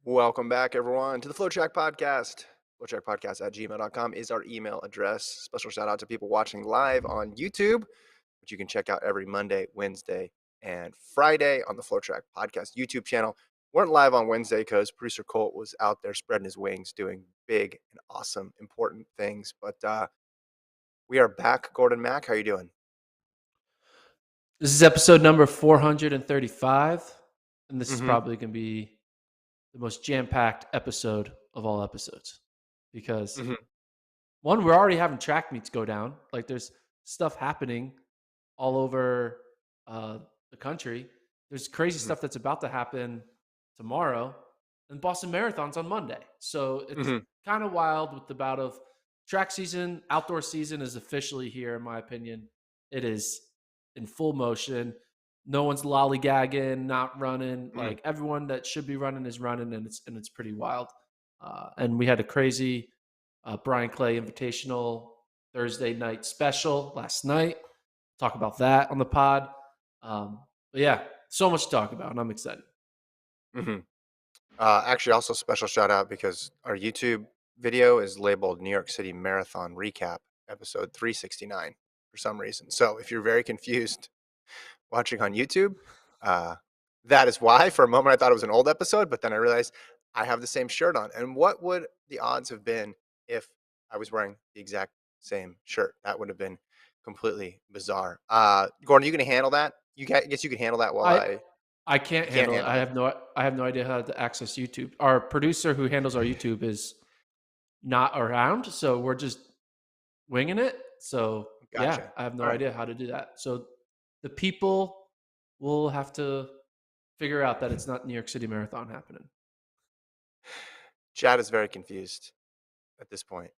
Welcome back, everyone, to the FloTrack podcast. FloTrackPodcast@gmail.com is our email address. Special shout out to people watching live on YouTube, which you can check out every Monday, Wednesday, and Friday on the FloTrack Podcast YouTube channel. Weren't live on Wednesday because producer Colt was out there spreading his wings, doing big and awesome, important things. But we are back. Gordon Mack, how you doing? This is episode number 435, and this is Mm-hmm. probably going to be the most jam-packed episode of all episodes because Mm-hmm. one, we're already having track meets go down. Like there's stuff happening all over the country. There's crazy Mm-hmm. stuff that's about to happen tomorrow, and Boston Marathon's on Monday. So it's Mm-hmm. kind of wild with the bout of track season. Outdoor season is officially here, in my opinion. It is in full motion. No one's lollygagging, not running. Mm-hmm. Like everyone that should be running is running, and it's pretty wild. And we had a crazy Bryan Clay Invitational Thursday night special last night. Talk about that on the pod. But yeah, so much to talk about, and I'm excited. Mm-hmm. Actually, also special shout out because our YouTube video is labeled New York City Marathon Recap, episode 369 for some reason. So if you're very confused watching on YouTube, uh, that is why. For a moment, I thought it was an old episode, but then I realized I have the same shirt on. And what would the odds have been if I was wearing the exact same shirt? That would have been completely bizarre. Gordon, you going to handle that? Guess you can handle that while I I I can't you can't handle it. handle it. I have no idea how to access YouTube. Our producer who handles our YouTube is not around, so we're just winging it. So yeah, Gotcha. I have no All right. idea how to do that. So the people will have to figure out that it's not New York City Marathon happening. Chad is very confused at this point.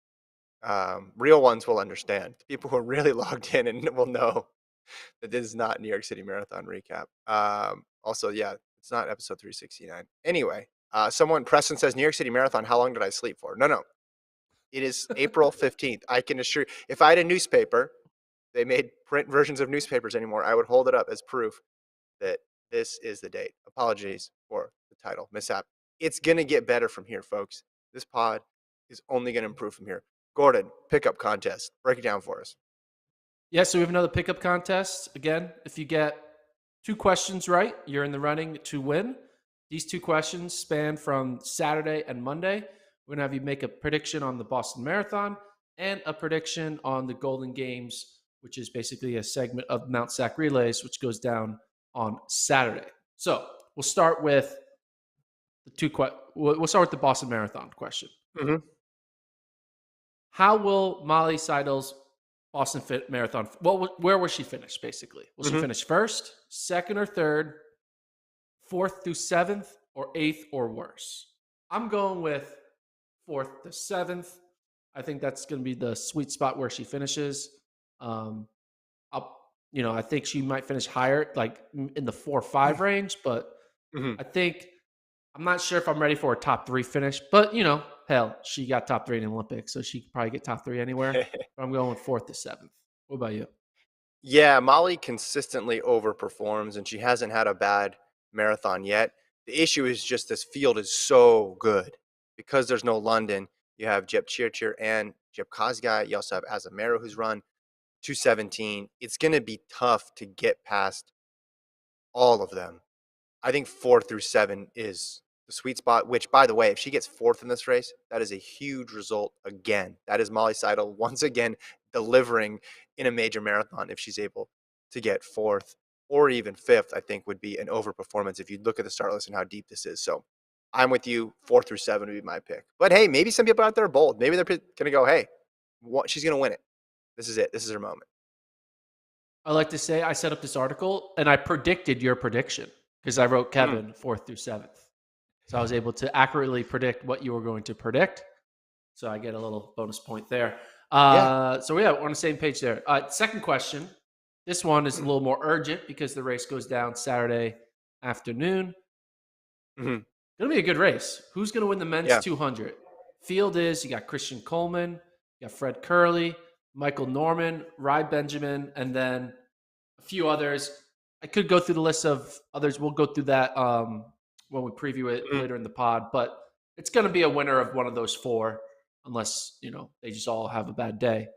Real ones will understand. The people who are really logged in and will know that this is not New York City Marathon recap. Also, yeah, it's not episode 369. Anyway, someone, Preston says, New York City Marathon, how long did I sleep for? No. It is April 15th. I can assure you, if I had a newspaper, they made print versions of newspapers anymore, I would hold it up as proof that this is the date. Apologies for the title mishap. It's going to get better from here, folks. This pod is only going to improve from here. Gordon, pickup contest. Break it down for us. Yeah, so we have another pickup contest. Again, if you get 2 questions right, you're in the running to win. These 2 questions span from Saturday and Monday. We're going to have you make a prediction on the Boston Marathon and a prediction on the Golden Games, which is basically a segment of Mount Sac Relays, which goes down on Saturday. So we'll start with we'll start with the Boston Marathon question. Mm-hmm. How will Molly Seidel's Boston Marathon? Well, where will she finish? Basically, will she Mm-hmm. finish first, second, or third, fourth through seventh, or eighth or worse? I'm going with fourth to seventh. I think that's going to be the sweet spot where she finishes. Um, I think she might finish higher, like in the 4-5 range, but Mm-hmm. I think I'm not sure if I'm ready for a top 3 finish, but hell, she got top 3 in the Olympics, so she could probably get top 3 anywhere. But I'm going fourth to seventh. What about you? Yeah, Molly consistently overperforms, and she hasn't had a bad marathon yet. The issue is just this field is so good because there's no London. You have Jeb Chirchir and Jeb Kosgei. You also have Azamero, who's run 217. It's going to be tough to get past all of them. I think 4 through 7 is the sweet spot, which, by the way, if she gets fourth in this race, that is a huge result again. That is Molly Seidel once again delivering in a major marathon if she's able to get fourth or even fifth, I think would be an overperformance if you look at the start list and how deep this is. So I'm with you. 4 through 7 would be my pick. But hey, maybe some people out there are bold. Maybe they're going to go, hey, she's going to win it. This is it. This is her moment. I like to say I set up this article and I predicted your prediction because I wrote Mm. Kevin fourth through seventh. So I was able to accurately predict what you were going to predict. So I get a little bonus point there. Yeah. So yeah, we're on the same page there. Second question. This one is a little more urgent because the race goes down Saturday afternoon. Mm-hmm. Gonna be a good race. Who's gonna win the men's Yeah. 200? Field is you got Christian Coleman, you got Fred Curley, Michael Norman, Ry Benjamin, and then a few others. I could go through the list of others. We'll go through that when we preview it Mhm. later in the pod. But it's going to be a winner of one of those four, unless they just all have a bad day.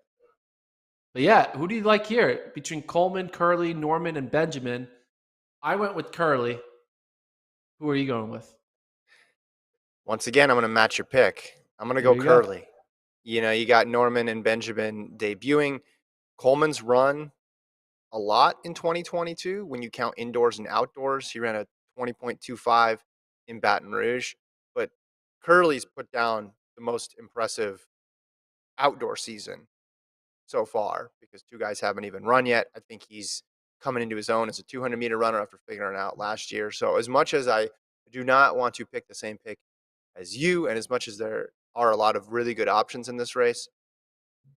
But yeah, who do you like here between Coleman, Curley, Norman, and Benjamin? I went with Curley. Who are you going with? Once again, I'm going to match your pick. I'm going to There go you go. Curly. You got Norman and Benjamin debuting. Coleman's run a lot in 2022 when you count indoors and outdoors. He ran a 20.25 in Baton Rouge, but Curly's put down the most impressive outdoor season so far because two guys haven't even run yet. I think he's coming into his own as a 200-meter runner after figuring it out last year. So as much as I do not want to pick the same pick as you, and as much as there are a lot of really good options in this race,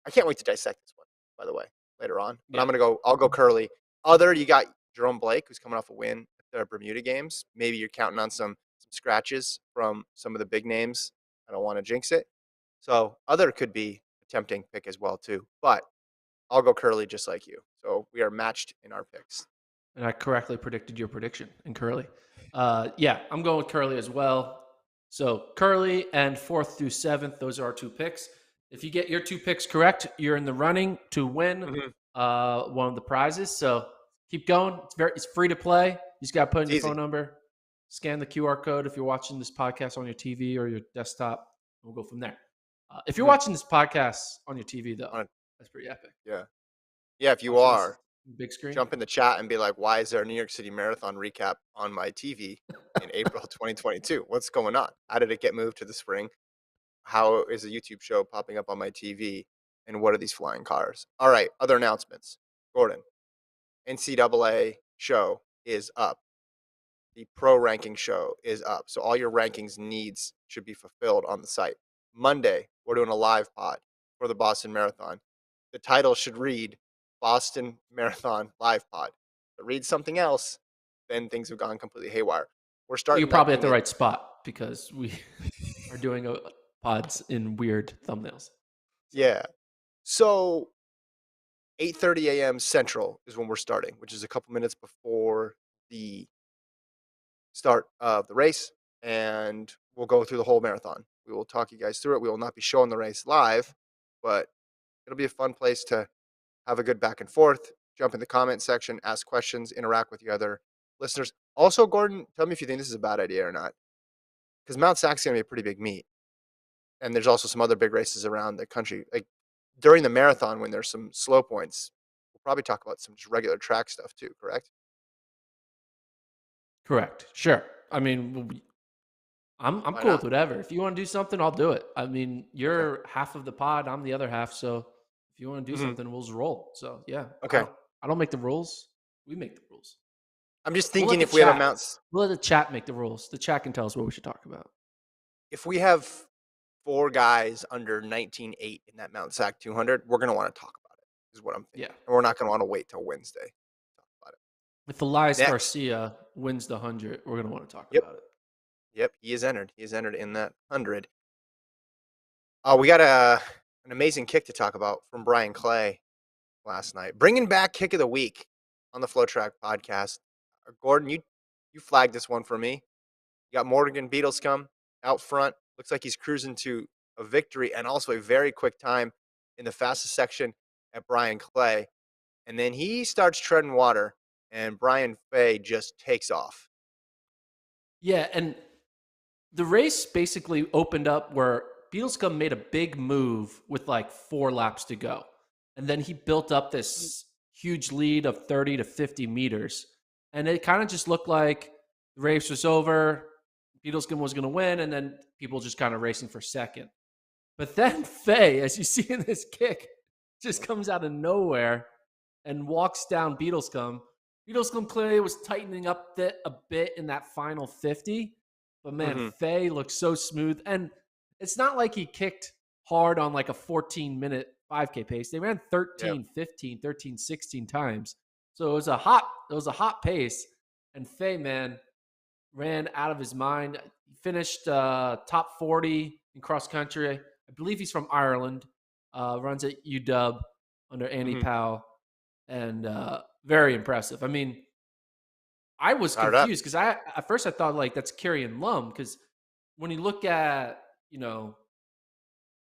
I can't wait to dissect this one, by the way, later on. But Yeah. I'll go Curly. You got Jerome Blake, who's coming off a win at the Bermuda games. Maybe you're counting on some scratches from some of the big names. I don't want to jinx it. So other could be a tempting pick as well, too. But I'll go Curly just like you. So we are matched in our picks. And I correctly predicted your prediction in Curly. Yeah, I'm going with Curly as well. So Curly and fourth through seventh, those are our two picks. If you get your two picks correct, you're in the running to win Mhm. one of the prizes. So keep going. It's free to play. You just got to put in It's your phone easy. number, scan the QR code if you're watching this podcast on your TV or your desktop. We'll go from there. If you're Mhm. watching this podcast on your TV, though, On a- that's pretty epic. Yeah. Yeah, if you Watching this are, big screen. jump in the chat and be like, why is there a New York City Marathon recap on my TV in April 2022? What's going on? How did it get moved to the spring? How is a YouTube show popping up on my TV? And what are these flying cars? All right, other announcements. Gordon, NCAA show is up. The pro ranking show is up. So all your rankings needs should be fulfilled on the site. Monday, we're doing a live pod for the Boston Marathon. The title should read Boston Marathon Live Pod. But read something else, then things have gone completely haywire. We're You're starting that probably at thing the in. right spot because we are doing pods in weird thumbnails. So Yeah. So 8:30 a.m. Central is when we're starting, which is a couple minutes before the start of the race, and we'll go through the whole marathon. We will talk you guys through it. We will not be showing the race live, but it'll be a fun place to have a good back and forth. Jump in the comment section, ask questions, interact with the other listeners. Also, Gordon, tell me if you think this is a bad idea or not, because Mount Sac is going to be a pretty big meet, and there's also some other big races around the country. Like during the marathon, when there's some slow points, we'll probably talk about some just regular track stuff too. Correct? correct. Sure. I mean, I'm Why cool with not? whatever. If you want to do something, I'll do it. I mean, Okay. you're half of the pod, I'm the other half. So if you want to do Hmm. something, we'll just roll. So yeah, I Okay. don't I don't make the rules. We make the rules. I'm just We'll let thinking the if we have a chat. Mount We'll let the chat make the rules. The chat can tell us what we should talk about. if we have four guys under 19.8 in that Mount Sac 200, we're going to want to talk about it, is what I'm Yeah. thinking. And we're not going to want to wait till Wednesday to talk about it. If Elias Next. Garcia wins the 100, we're gonna want to talk Yep. about it. Yep. He is entered. He is entered in that 100. We got an amazing kick to talk about from Bryan Clay last night. Bringing back kick of the week on the FloTrack podcast. Gordon, you flagged this one for me. You got Morgan Beatlescombe out front. Looks like he's cruising to a victory and also a very quick time in the fastest section at Bryan Clay. And then he starts treading water, and Brian Fay just takes off. Yeah, and the race basically opened up where Beatlescombe made a big move with like 4 laps to go. And then he built up this huge lead of 30 to 50 meters. And it kind of just looked like the race was over. Beatlescombe was going to win. And then people just kind of racing for second. But then Faye, as you see in this kick, just comes out of nowhere and walks down Beatlescombe. Beatlescombe clearly was tightening up a bit in that final 50. But man, Mm-hmm. Faye looks so smooth. And it's not like he kicked hard on like a 14-minute 5K pace. They ran Yep. 13, 15, 13, 16 times. So it was a hot pace. And Faye, man, ran out of his mind. He finished top 40 in cross country. I believe he's from Ireland. Runs at UW under Andy Mm-hmm. Powell, and very impressive. I mean, I was Fired up. confused because I at first I thought like that's Carrion Lum because when you look at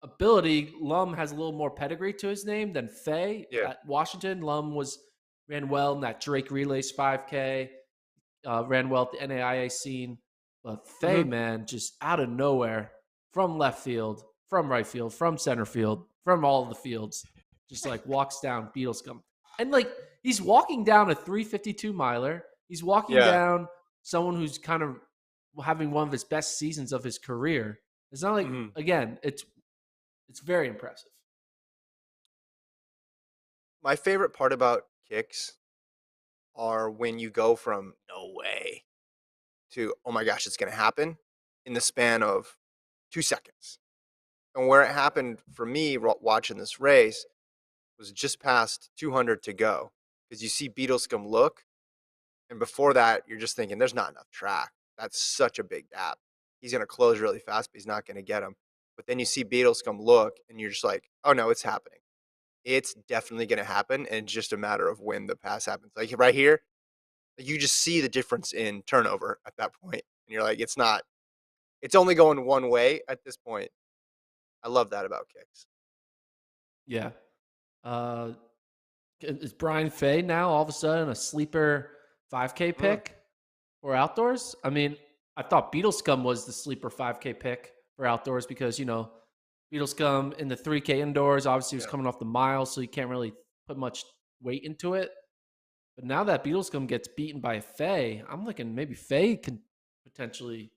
ability, Lum has a little more pedigree to his name than Fay Yeah. at Washington. Lum ran well in that Drake Relays 5K, ran well at the NAIA scene. But Fay, Mhm. man, just out of nowhere, from left field, from right field, from center field, from all of the fields, just like walks down Beatles scum. And like he's walking down a 352 miler. He's walking Yeah. down someone who's kind of having one of his best seasons of his career. It's not like Mhm. again, it's very impressive. My favorite part about kicks are when you go from "No way" to "Oh my gosh, it's gonna happen" in the span of 2 seconds. And where it happened for me watching this race was just past 200 to go, because you see Beetlescombe look, and before that, you're just thinking, "There's not enough track. That's such a big gap. He's gonna close really fast, but he's not gonna get him." But then you see Beetlescombe look, and you're just like, "Oh, no, it's happening. It's definitely gonna happen, and it's just a matter of when the pass happens." Like, right here, you just see the difference in turnover at that point, and you're like, it's only going one way at this point. I love that about kicks. Yeah. Uh, is Brian Fay now all of a sudden a sleeper 5K Mm, pick for outdoors? I mean, I thought Beetle Scum was the sleeper 5K pick for outdoors because, Beetle Scum in the 3K indoors obviously was yeah. coming off the mile, so you can't really put much weight into it. But now that Beetle Scum gets beaten by Fay, I'm looking maybe Fay can potentially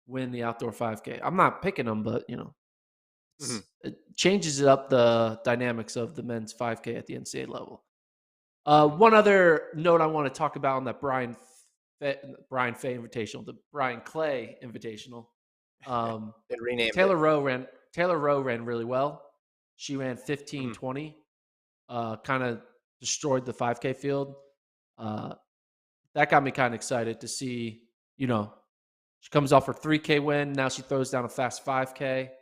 win the outdoor 5K. I'm not picking him, but, Mhm, it changes it up the dynamics of the men's 5K at the NCAA level. mhm. One other note I want to talk about on that Brian Fay Invitational, the Bryan Clay Invitational. Um, They renamed it. Taylor Rowe ran really well. She ran Mhm. 15:20, kind of destroyed the 5K field. Uh, that got me kind of excited to see. You know, she comes off her 3K win. Now she throws down a fast 5K.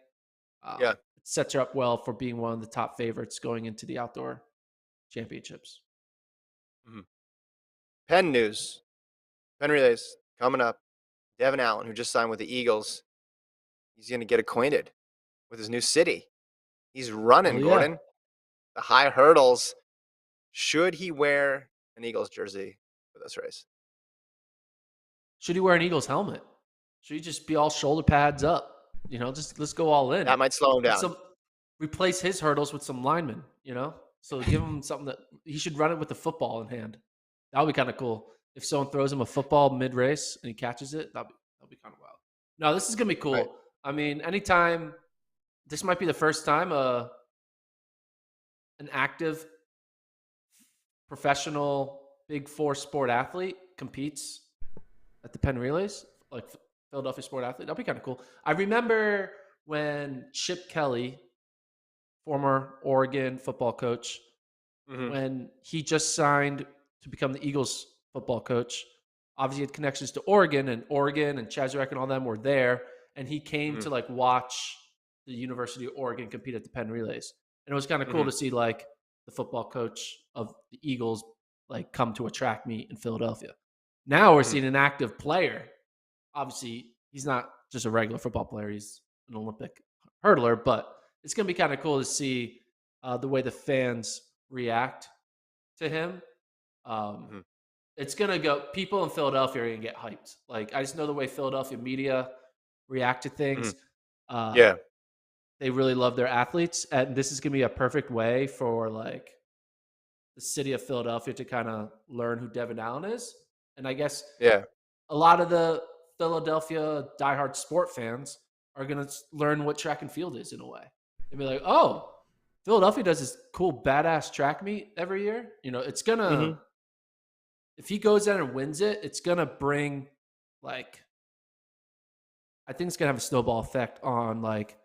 Yeah. It sets her up well for being one of the top favorites going into the outdoor championships. Mhm. Penn news. Penn relays coming up. Devin Allen, who just signed with the Eagles, he's gonna get acquainted with his new city. He's Oh running, yeah. Gordon. The high hurdles. Should he wear an Eagles jersey for this race? Should he wear an Eagles helmet? Should he just be all shoulder pads up? Just let's go all in. That might slow him Put down. some replace his hurdles with some linemen. So give him something that he should run it with the football in hand. That would be kind of cool. If someone throws him a football mid race and he catches it, that'd be kind of wild. No, this is gonna be Right. cool. I mean, anytime this might be the first time an active professional Big Four sport athlete competes at the Penn Relays, like Philadelphia sport athlete. That'd be kind of cool. I remember when Chip Kelly, former Oregon football coach, Mhm, when he just signed to become the Eagles football coach. Obviously, he had connections to Oregon and Chazarek and all them were there. And he came mhm, to like watch the University of Oregon compete at the Penn Relays. And it was kind of cool mhm, to see like the football coach of the Eagles like come to a track meet in Philadelphia. Now we're mhm, seeing an active player. Obviously, he's not just a regular football player; he's an Olympic hurdler. But it's going to be kind of cool to see the way the fans react to him. Um, mhm, it's gonna go. People in Philadelphia are gonna get hyped. Like I just know the way Philadelphia media react to mhm. things. Uh, Yeah, they really love their athletes, and this is gonna be a perfect way for like the city of Philadelphia to kind of learn who Devin Allen is. And I guess yeah. a lot of the Philadelphia diehard sport fans are gonna learn what track and field is in a way. They'll be like, oh. Philadelphia does this cool badass track meet every year. It's gonna Mhm, if he goes in and wins it, it's gonna bring like I think it's gonna have a snowball effect on like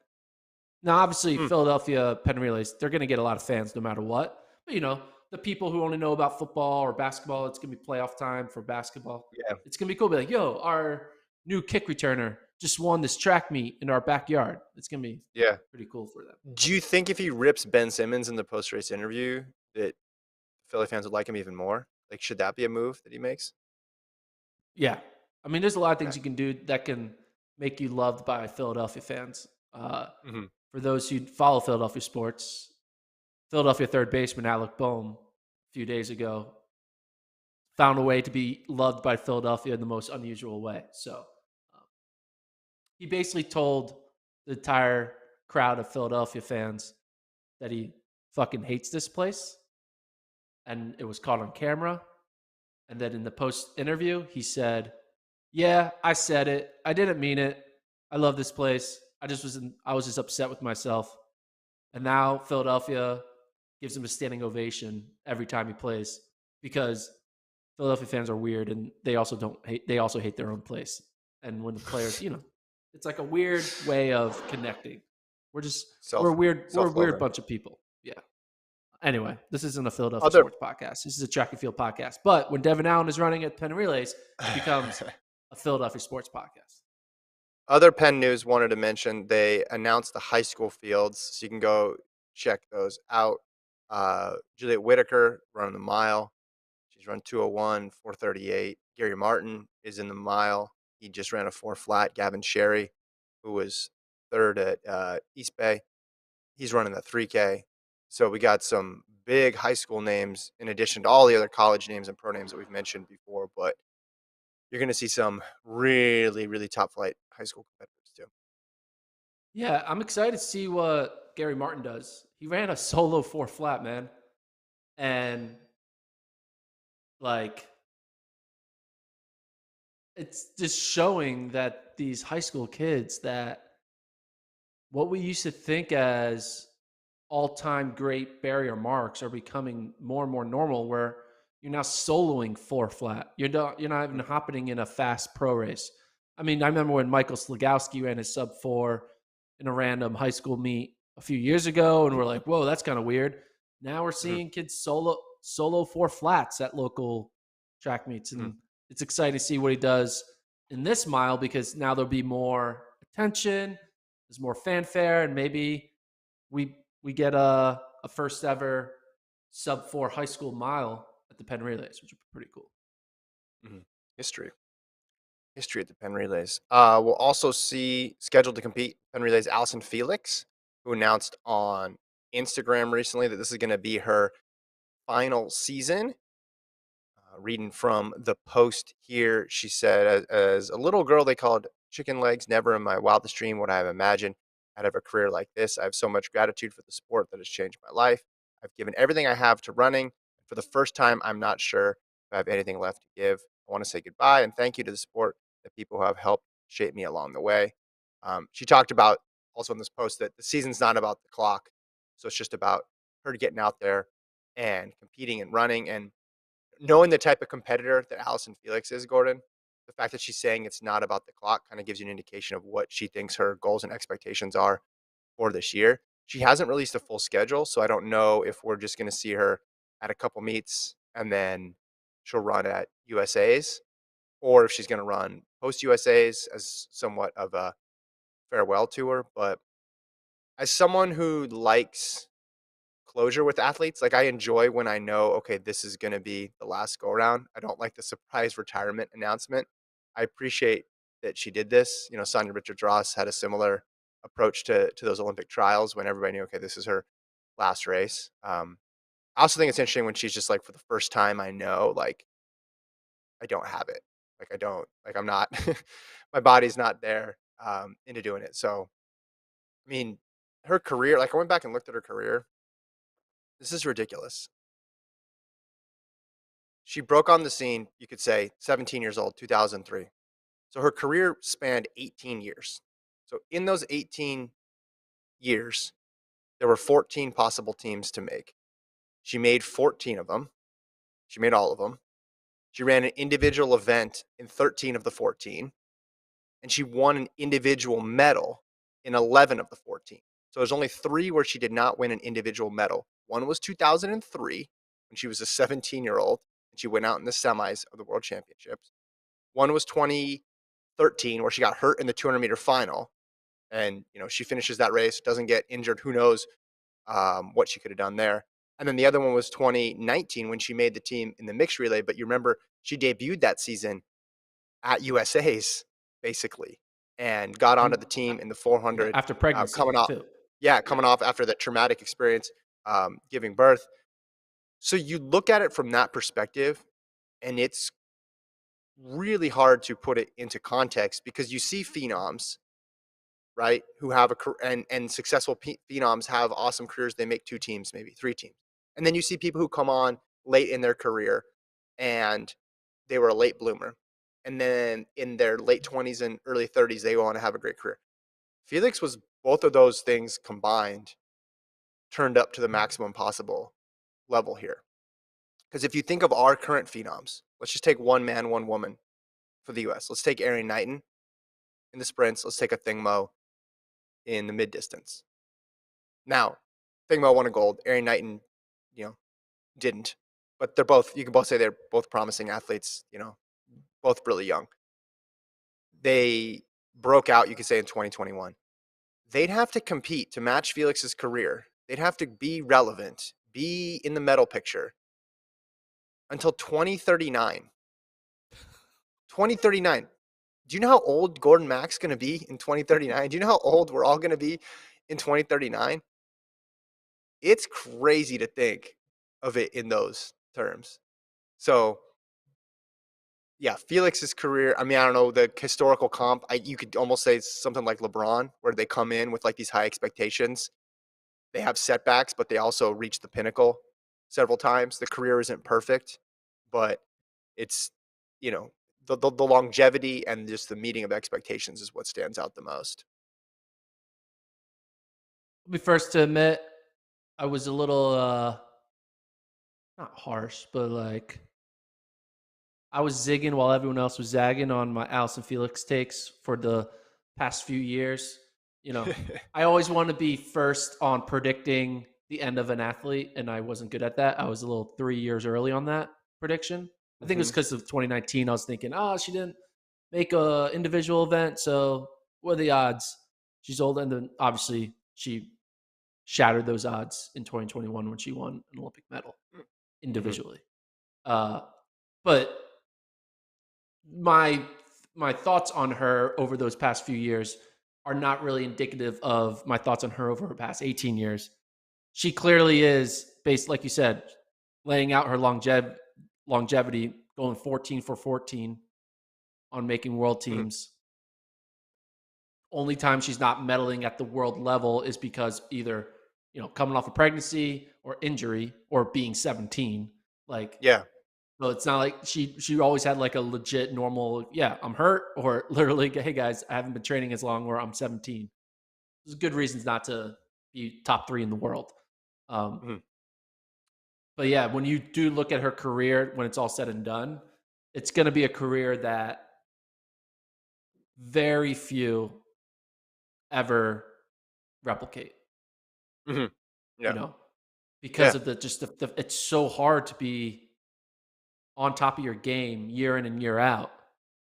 now obviously mm, Philadelphia Penn Relays, they're gonna get a lot of fans no matter what. But the people who only know about football or basketball, it's gonna be playoff time for basketball. yeah, It's gonna be cool. Be like, yo, our new kick returner just won this track meet in our backyard. It's gonna be yeah. pretty cool for them. Do you think if he rips Ben Simmons in the post-race interview that Philly fans would like him even more? Like, should that be a move that he makes? Yeah. I mean, there's a lot of Okay. things you can do that can make you loved by Philadelphia fans. Mhm. For those who follow Philadelphia sports, Philadelphia third baseman Alec Boehm a few days ago found a way to be loved by Philadelphia in the most unusual way. So um, he basically told the entire crowd of Philadelphia fans that he fucking hates this place, and it was caught on camera. And then in the post interview, he said, "Yeah, I said it. I didn't mean it. I love this place. I was just upset with myself." And now Philadelphia gives him a standing ovation every time he plays because Philadelphia fans are weird and they also hate their own place. And when the players, it's like a weird way of connecting. Self We're a weird self-loathing. bunch of people. Yeah. Anyway, this isn't a Philadelphia Other sports podcast. This is a track and field podcast. But when Devin Allen is running at Penn Relays, it becomes a Philadelphia sports podcast. Other Penn news wanted to mention, they announced the high school fields, so you can go check those out. Juliet Whitaker running the mile. She's run 201, 438. Gary Martin is in the mile. He just ran a 4 flat. Gavin Sherry, who was third at East Bay, he's running the 3K. So we got some big high school names in addition to all the other college names and pro names that we've mentioned before. But you're going to see some really, really top flight high school competitors too. Yeah, I'm excited to see what Gary Martin does. He ran a solo 4 flat, man. And like it's just showing that these high school kids that what we used to think as all-time great barrier marks are becoming more and more normal where you're now soloing 4 flat. You're not even Mm, hopping in a fast pro race. I mean, I remember when Michael Slagowski ran his sub 4 in a random high school meet a few years ago and we're like, "Whoa, that's kind of weird." Now we're mhm, seeing kids solo 4 flats at local track meets mhm. and it's exciting to see what he does in this mile because now there'll be more attention, there's more fanfare and maybe we get a first ever sub 4 high school mile at the Penn Relays, which would be pretty cool. Mhm. History. History at the Penn Relays. We'll also see scheduled to compete Penn Relays Allyson Felix, who announced on Instagram recently that this is going to be her final season. Reading from the post here, she said, as a little girl, they called chicken legs. Never in my wildest dream would I have imagined I'd have a career like this. I have so much gratitude for the sport that has changed my life. I've given everything I have to running. For the first time, I'm not sure if I have anything left to give. I want to say goodbye and thank you to the sport, the people who have helped shape me along the way. She talked about also in this post that the season's not about the clock. So it's just about her getting out there and competing and running. And knowing the type of competitor that Allyson Felix is, Gordon, the fact that she's saying it's not about the clock kind of gives you an indication of what she thinks her goals and expectations are for this year. She hasn't released a full schedule, so I don't know if we're just going to see her at a couple meets and then she'll run at USA's, or if she's going to run post USA's as somewhat of a farewell tour. But as someone who likes closure with athletes. Like I enjoy when I know, okay, this is going to be the last go around. I don't like the surprise retirement announcement. I appreciate that she did this. You know, Sonia Richards Ross had a similar approach to those Olympic trials when everybody knew, okay, this is her last race. I also think it's interesting when she's just like, for the first time, I know, like, I don't have it. Like, I don't, like, I'm not, my body's not there into doing it. So, I mean, her career, like, I went back and looked at her career. This is ridiculous. She broke on the scene, you could say, 17 years old, 2003. So her career spanned 18 years. So in those 18 years, there were 14 possible teams to make. She made 14 of them. She made all of them. She ran an individual event in 13 of the 14, and she won an individual medal in 11 of the 14. So there's only 3 where she did not win an individual medal. One was 2003 when she was a 17-year-old and she went out in the semis of the World Championships. One was 2013 where she got hurt in the 200-meter final, and she finishes that race, doesn't get injured. Who knows what she could have done there? And then the other one was 2019 when she made the team in the mixed relay. But you remember she debuted that season at USA's basically, and got onto And the team in the 400, after pregnancy coming off, too. yeah, Yeah. coming off after that traumatic experience, giving birth. So you look at it from that perspective, and it's really hard to put it into context because you see phenoms, right, who have and successful phenoms have awesome careers. They make 2 teams, maybe 3 teams, and then you see people who come on late in their career, and they were a late bloomer, and then in their late 20s and early 30s, they want to have a great career. Felix was both of those things combined, turned up to the maximum possible level here. Because if you think of our current phenoms, let's just take one man, one woman for the U.S. Let's take Aaron Knighton in the sprints. Let's take a Thing Mo in the mid distance. Now, Thing Mo won a gold. Aaron Knighton, you know, didn't. But they're both. You can both say they're both promising athletes. Both really young. They broke out. You could say in 2021. They'd have to compete to match Felix's career. They'd have to be relevant, be in the medal picture until 2039. 2039. Do you know how old Gordon Mack's going to be in 2039? Do you know how old we're all going to be in 2039? It's crazy to think of it in those terms. So, yeah, Felix's career, I mean, I don't know, the historical comp, you could almost say it's something like LeBron, where they come in with like these high expectations. They have setbacks, but they also reach the pinnacle several times. The career isn't perfect, but it's, you know, the longevity and just the meeting of expectations is what stands out the most. I'll be first to admit I was a little not harsh, but like I was zigging while everyone else was zagging on my Allyson Felix takes for the past few years. You know, I always want to be first on predicting the end of an athlete, and I wasn't good at that. I was a little 3 years early on that prediction. I think it was Hmm. because of 2019. I was thinking, oh, she didn't make a individual event, so what are the odds? She's old, and then obviously she shattered those odds in 2021 when she won an Olympic medal Hmm. individually. Uh, but my my thoughts on her over those past few years are not really indicative of my thoughts on her over her past 18 years. She clearly is based, like you said, laying out her longevity, going 14 for 14 on making world Hmm. teams. Only time she's not medaling at the world level is because either coming off a pregnancy or injury or being 17. Like, Yeah. so it's not like she always had like a legit normal, yeah, I'm hurt, or literally, hey guys, I haven't been training as long, or I'm 17. There's good reasons not to be top 3 in the world. Um, Hmm. but yeah, when you do look at her career, when it's all said and done, it's going to be a career that very few ever replicate. Hmm. You Yeah. know, because Yeah. of it's so hard to be on top of your game year in and year out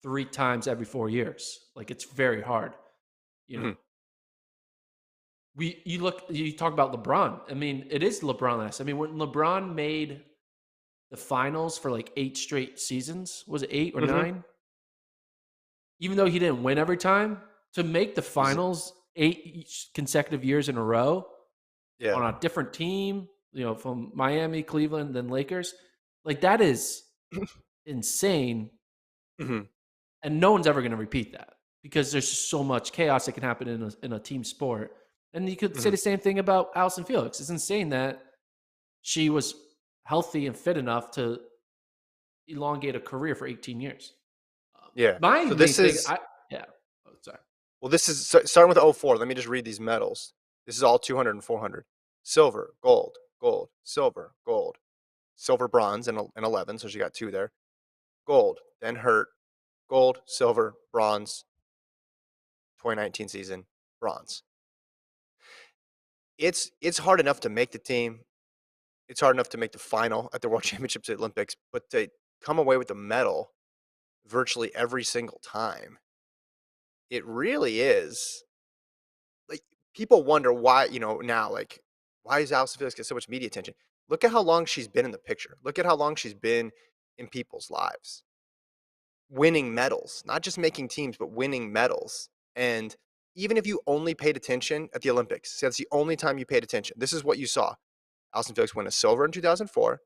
3 times every 4 years. Like, it's very hard. You know, Hmm. you talk about LeBron. I mean, it is LeBron-esque. I mean, when LeBron made the finals for like 8 straight seasons, was it 8 or Hmm. 9? Even though he didn't win every time, to make the He's, finals 8 consecutive years in a row yeah. on a different team, from Miami, Cleveland, then Lakers, like that is insane. Hmm. And no one's ever going to repeat that because there's just so much chaos that can happen in a team sport. And you could say Hmm. the same thing about Allyson Felix. It's insane that she was healthy and fit enough to elongate a career for 18 years. Yeah. My So main this thing, is yeah. Oh, sorry. Well, this is starting with '04. Let me just read these medals. This is all 200 and 400. Silver, gold, gold, silver, gold, silver, bronze, and 11. So she got 2 there. Gold, then hurt, gold, silver, bronze, 2019 season, bronze. It's hard enough to make the team. It's hard enough to make the final at the World Championships at Olympics, but to come away with a medal virtually every single time, it really is like people wonder why, now, like, why does Allyson Felix get so much media attention? Look at how long she's been in the picture. Look at how long she's been in people's lives. winning medals, not just making teams, but winning medals. And even if you only paid attention at the Olympics, so that's the only time you paid attention. This is what you saw. Allyson Felix win a silver in 2004.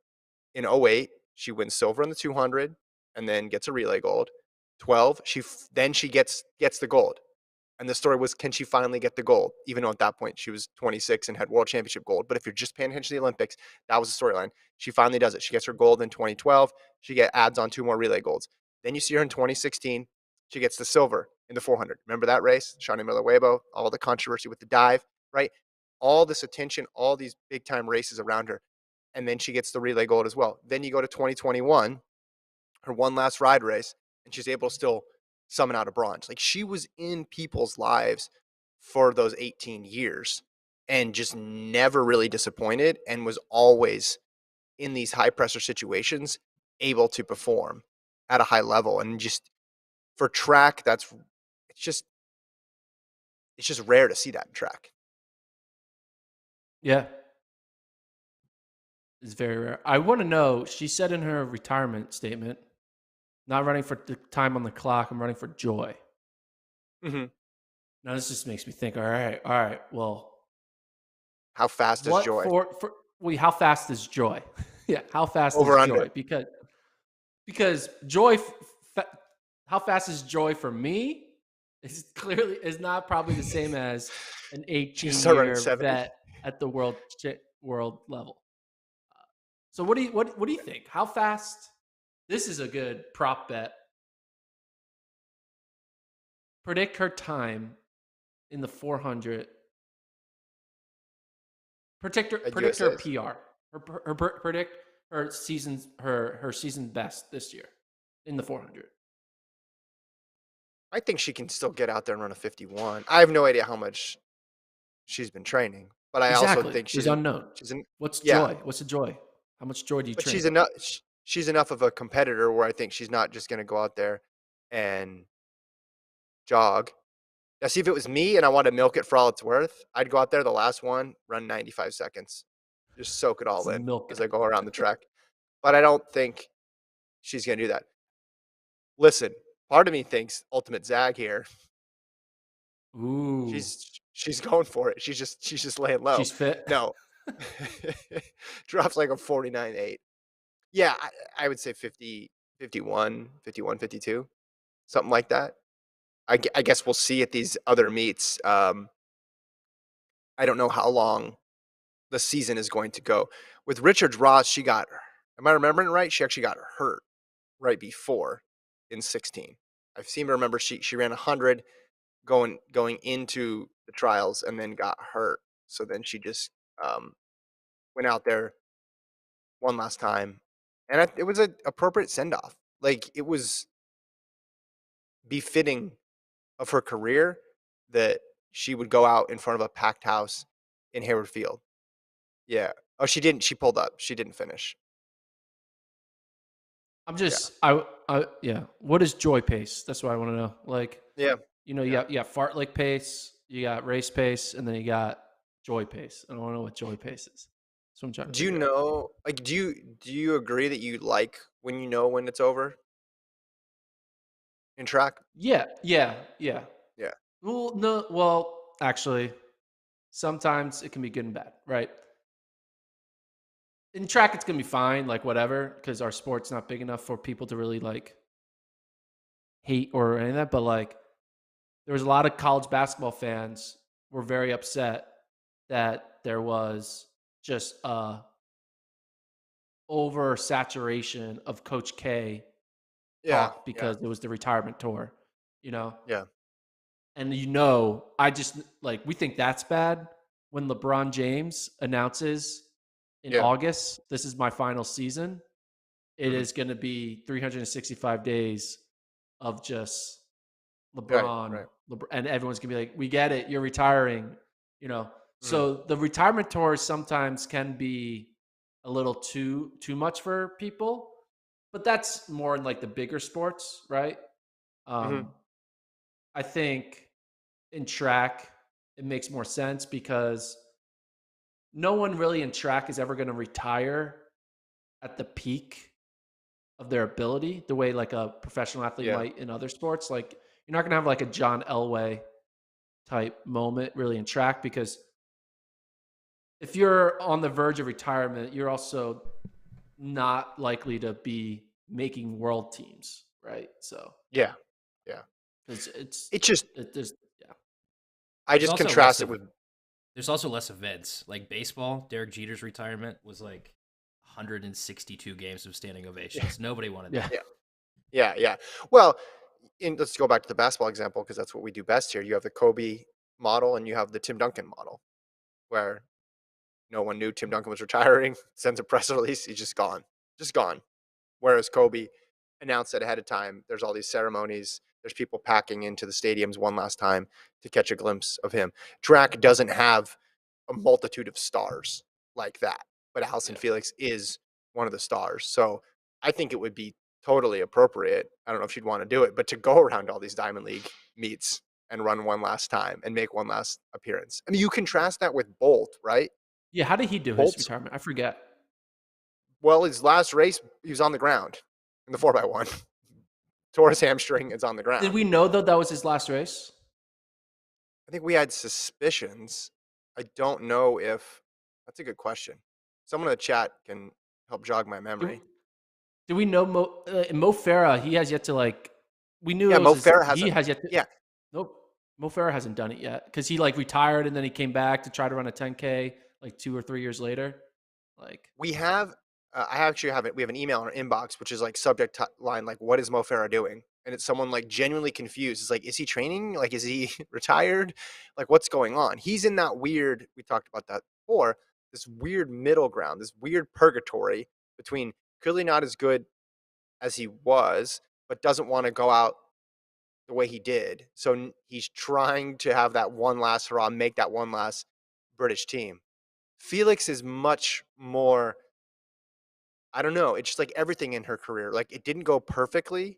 In '08, she wins silver in the 200 and then gets a relay gold. 12, then she gets the gold. And the story was, can she finally get the gold? Even though at that point she was 26 and had world championship gold. But if you're just paying attention to the Olympics, that was the storyline. She finally does it. She gets her gold in 2012. Adds on 2 more relay golds. Then you see her in 2016. She gets the silver in the 400. Remember that race? Shani Miller-Weibo, all the controversy with the dive, right? All this attention, all these big time races around her. And then she gets the relay gold as well. Then you go to 2021, her one last ride race, and she's able to still summon out a bronze. Like, she was in people's lives for those 18 years and just never really disappointed, and was always in these high pressure situations able to perform at a high level. And just for track, it's just it's just rare to see that in track. Yeah, it's very rare. I want to know. She said in her retirement statement, "Not running for the time on the clock. I'm running for joy." Mm-hmm. Now this just makes me think. All right. Well, How fast is what joy? for? Wait, how fast is joy? Yeah, how fast is Over under. joy? Because joy, how fast is joy for me? Is not probably the same as an She's gonna start running 18-year 70. vet at the world level. So what do you think? How fast? This is a good prop bet. Predict her time in the 400. At Predict her USA's. PR. Predict her season best this year in the 400. I think she can still get out there and run a 51. I have no idea how much she's been training, but I also Exactly. think There's unknown. she's in What's yeah, joy? What's the joy? How much joy do you but train? she's enough of a competitor where I think she's not just going to go out there and jog. Now, see, if it was me and I wanted to milk it for all it's worth, I'd go out there the last one, run 95 seconds, just soak it all Just in milk as I it. go around the track. But I don't think she's going to do that. Listen, part of me thinks ultimate zag here. Ooh, She's going for it. She's just laying low. she's fit. No. Drops like a 49.8. Yeah, I would say 50, 51, 51, 52, something like that. I guess we'll see at these other meets. I don't know how long the season is going to go. With Richards Ross, am I remembering right? She actually got hurt right before in 16. I seem to remember she ran 100 going into the trials and then got hurt. So then she just went out there one last time, and it was an appropriate send off. Like, it was befitting of her career that she would go out in front of a packed house in Hayward Field. Yeah. Oh, she didn't. She pulled up. She didn't finish. I'm Yeah. just yeah. What is joy pace? That's what I want to know. Like, Yeah. you Yeah. got fart like pace, you got race pace, and then you got joy pace. I don't want to know what joy pace is. That's what I'm trying to Do you figure out. know? Like, do you agree that you like when you know when it's over in track? Yeah. Yeah. Well, no, well, actually, sometimes it can be good and bad, right? In track, it's gonna be fine, like whatever, because our sport's not big enough for people to really like hate or any of that. But like, there was a lot of college basketball fans were very upset that there was just oversaturation of Coach K Yeah. talk Yeah. because it was the retirement tour, you know? Yeah. And I just like we think that's bad when LeBron James announces in Yeah. August, this is my final season. It Hmm. is going to be 365 days of just Right. Right. And everyone's going to be like, "We get it, you're retiring." You know. Hmm. So the retirement tour sometimes can be a little too much for people, but that's more in like the bigger sports, right? Hmm. Um I think in track, it makes more sense because no one really in track is ever going to retire at the peak of their ability, the way like a professional athlete Yeah. might in other sports. Like you're not gonna have like a John Elway type moment really in track because if you're on the verge of retirement, you're also not likely to be making world teams, right? So Yeah. Yeah. because It just there's yeah. I There's just also less contrast it of with there's also less events. Like baseball, Derek Jeter's retirement was like 162 games of standing yeah. ovations. Nobody wanted Yeah. that. Yeah. Yeah. Yeah. Well, let's go back to the basketball example because that's what we do best here. You have the Kobe model and you have the Tim Duncan model, where no one knew Tim Duncan was retiring. Sends a press release, he's just gone. Whereas Kobe announced it ahead of time. There's all these ceremonies. There's people packing into the stadiums one last time to catch a glimpse of him. Track doesn't have a multitude of stars like that, but Allyson Yeah. Felix is one of the stars. So I think it would be totally appropriate. I don't know if she'd want to do it, but to go around all these Diamond League meets and run one last time and make one last appearance. I mean, you contrast that with Bolt, right? Yeah. How did he do his Bolt's retirement? I forget. well, his last race, he was on the ground in the 4x1. Tore his hamstring, it's on the Did ground. we know though that was his last race? I think we had suspicions. I don't know if that's a good question. Someone in the chat can help jog my Do, memory. do we know Mo Farah? He has yet to like. We knew Yeah, it was Mo his. Farah He hasn't. has yet to. Yeah, Nope. Mo Farah hasn't done it yet because he like retired and then he came back to try to run a 10K like 2 or 3 years later. Like, we have. I actually have it. We have an email in our inbox, which is like subject line, like, "What is Mo Farah doing?" And it's someone like genuinely confused. It's like, is he training? Like, is he retired? Like, what's going on? He's in that weird. We talked about that before. This weird middle ground, this weird purgatory between clearly not as good as he was, but doesn't want to go out the way he did. So he's trying to have that one last hurrah, make that one last British team. Felix is much more, I don't know, it's just like everything in her career. Like it didn't go perfectly,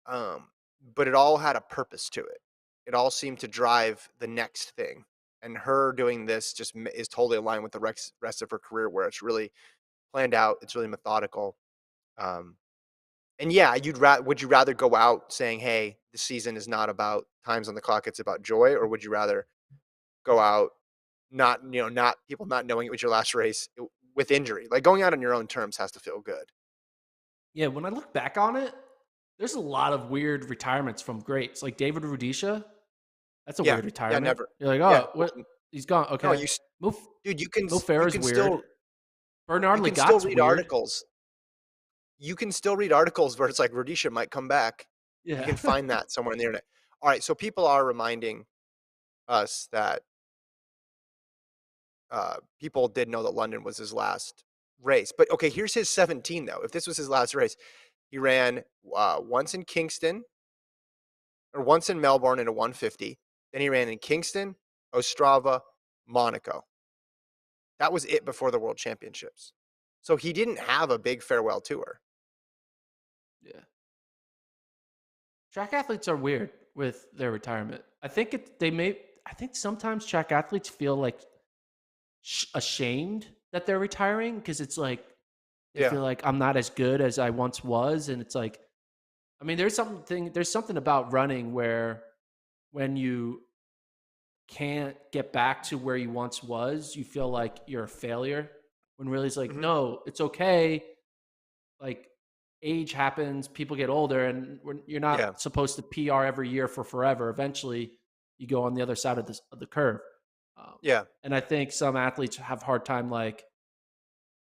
um, but it all had a purpose to it. It all seemed to drive the next thing. And her doing this just is totally aligned with the rest of her career, where it's really planned out. It's really methodical. Um, And yeah, would you rather go out saying, "Hey, the season is not about times on the clock, it's about joy," or would you rather go out not people not knowing it was your last race with injury? Like going out on your own terms has to feel good. yeah, when I look back on it, there's a lot of weird retirements from greats. Like David Rudisha, that's a Yeah, weird yeah, retirement. never. You're like, Yeah, oh, what? He's gone. no, Okay. Mo, dude, Mo you Farah's can weird. still Bernard you can still Lagat's read weird. articles. You can still read articles where it's like Rhodesia might come back. You Yeah. can find that somewhere on the internet. All right, so people are reminding us that people did know that London was his last race. But okay, here's his 17 though. If this was his last race, he ran once in Kingston or once in Melbourne in a 150. Then he ran in Kingston, Ostrava, Monaco. That was it before the World Championships. So he didn't have a big farewell tour. Yeah. Track athletes are weird with their retirement. I think sometimes track athletes feel like ashamed that they're retiring because it's like they Yeah. feel like I'm not as good as I once was, and it's like, I mean, there's something about running where when you can't get back to where you once was, you feel like you're a failure. When really it's like, Hmm. no, it's okay. Like age happens, people get older, and you're Yeah. not supposed to PR every year for forever. Eventually, you go on the other side of the curve. Um, Yeah. and I think some athletes have a hard time like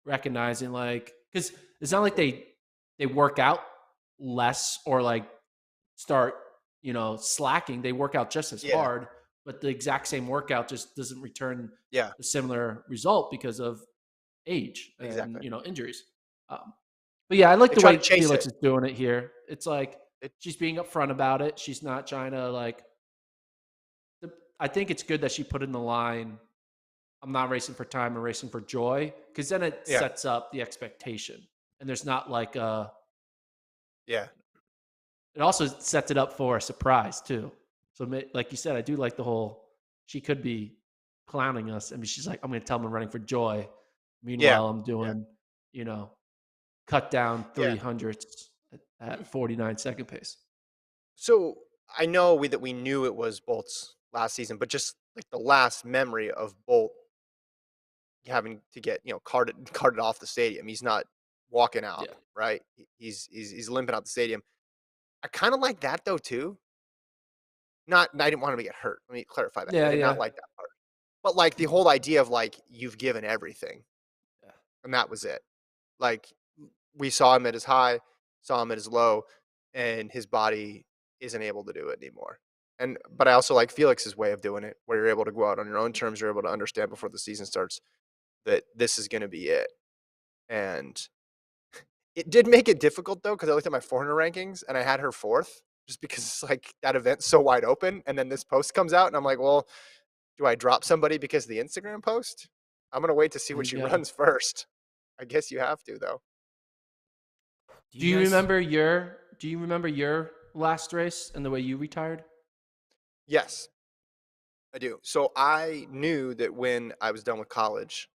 recognizing like because it's not like they work out less or like start slacking. They work out just as Yeah. hard, but the exact same workout just doesn't return Yeah. the similar result because of age and Exactly. injuries. But yeah, I like They the try to way chase Felix it. is doing it here. It's like it she's being upfront about it. She's not trying to like. I think it's good that she put in the line. I'm not racing for time. I'm racing for joy because then it yeah. sets up the expectation, and there's not like a. Yeah. It also sets it up for a surprise too. So, like you said, I do like the whole. She could be clowning us. I mean, she's like, I'm going to tell them I'm running for joy. Yeah. Meanwhile, I'm Yeah. doing, you know. cut down Yeah. 300s at 49-second pace. So I know that we knew it was Bolt's last season, but just like the last memory of Bolt having to get carted off the stadium. He's not walking out, Yeah. right? He's limping out the stadium. I kind of like that though too. Not I didn't want him to get hurt. Let me clarify that. I Yeah, did not yeah. like that part. But like the whole idea of like you've given everything Yeah. and that was it. Like we saw him at his high, saw him at his low, and his body isn't able to do it anymore. And but I also like Felix's way of doing it, where you're able to go out on your own terms. You're able to understand before the season starts that this is going to be it. And it did make it difficult though, because I looked at my 400 rankings and I had her fourth, just because it's like that event's so wide open. And then this post comes out, and I'm like, well, do I drop somebody because of the Instagram post? I'm gonna wait to see There what you she go. runs first. I guess you have to though. Do Do you you guys? remember your last race and the way you retired? Yes, I do. So I knew that when I was done with college,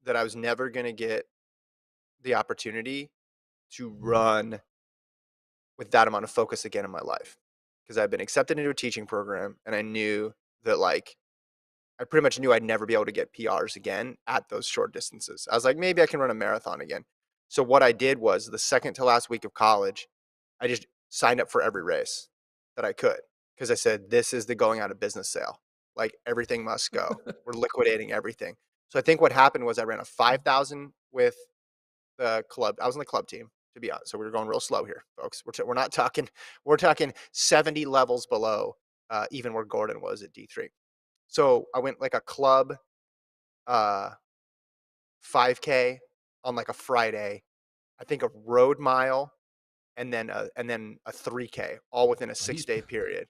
that I was never gonna get the opportunity to run with that amount of focus again in my life, because I've been accepted into a teaching program, and I knew that like I pretty much knew I'd never be able to get PRs again at those short distances. I was like, maybe I can run a marathon again. So what I did was the second to last week of college, I just signed up for every race that I could, because I said, this is the going out of business sale. Like everything must go. We're liquidating everything. So I think what happened was I ran a 5,000 with the club. I was on the club team, to be honest. So we were going real slow here, folks. We're not talking, we're talking 70 levels below even where Gordon was at D3. So I went like a club uh 5K on like a Friday, I think a road mile, and then a 3K all within a Oh, he's 6-day period.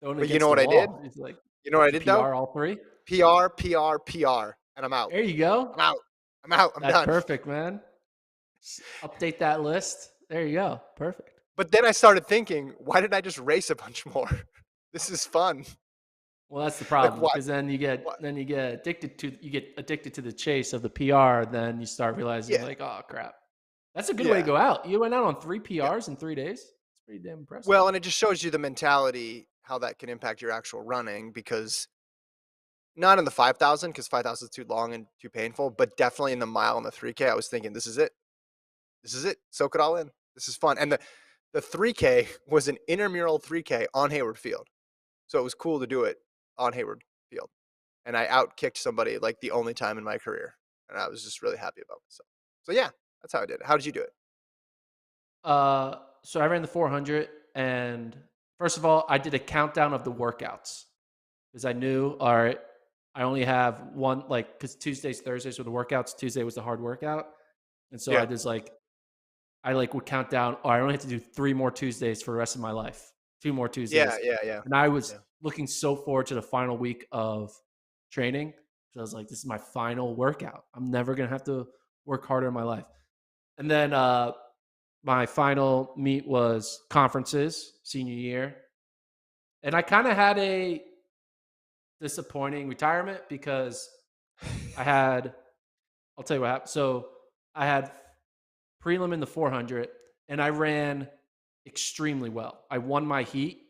going But you against know the what I did? wall. He's like, You know what I did you did though? PR all three? PR, and I'm out. There you go. I'm out. I'm out. I'm That's done. perfect, man. Update that list. There you go. Perfect. But then I started thinking, why did I just race a bunch more? This is fun. Well, that's the Like problem what? because then What? you get addicted to the chase of the PR. Then you start realizing Yeah. like, oh crap, that's a good way to Yeah. go out. You went out on 3 Yeah. PRs in 3 days. It's pretty damn impressive. Well, and it just shows you the mentality, how that can impact your actual running, because not in the 5,000, because 5,000 is too long and too painful, but definitely in the mile and the 3K, I was thinking, this is it. This is it. Soak it all in. This is fun. And the 3K was an intramural 3K on Hayward Field. So it was cool to do it on Hayward Field. And I outkicked somebody like the only time in my career. And I was just really happy about myself. So yeah, that's how I did it. How did you do it? So I ran the 400, and first of all, I did a countdown of the workouts because I knew, all right, I only have one, like, because Tuesdays, Thursdays were the workouts. Tuesday was the hard workout, and so Yeah. I just like, I like would count down. Oh, I only have to do 3 more Tuesdays for the rest of my life. 2 more Yeah. Tuesdays, Yeah. Yeah. and I was Yeah. looking so forward to the final week of training. So I was like, this is my final workout. I'm never gonna have to work harder in my life. And then my final meet was conferences senior year, and I kind of had a disappointing retirement because I had, I'll tell you what happened. So I had prelim in the 400, and I ran extremely well. I won my heat.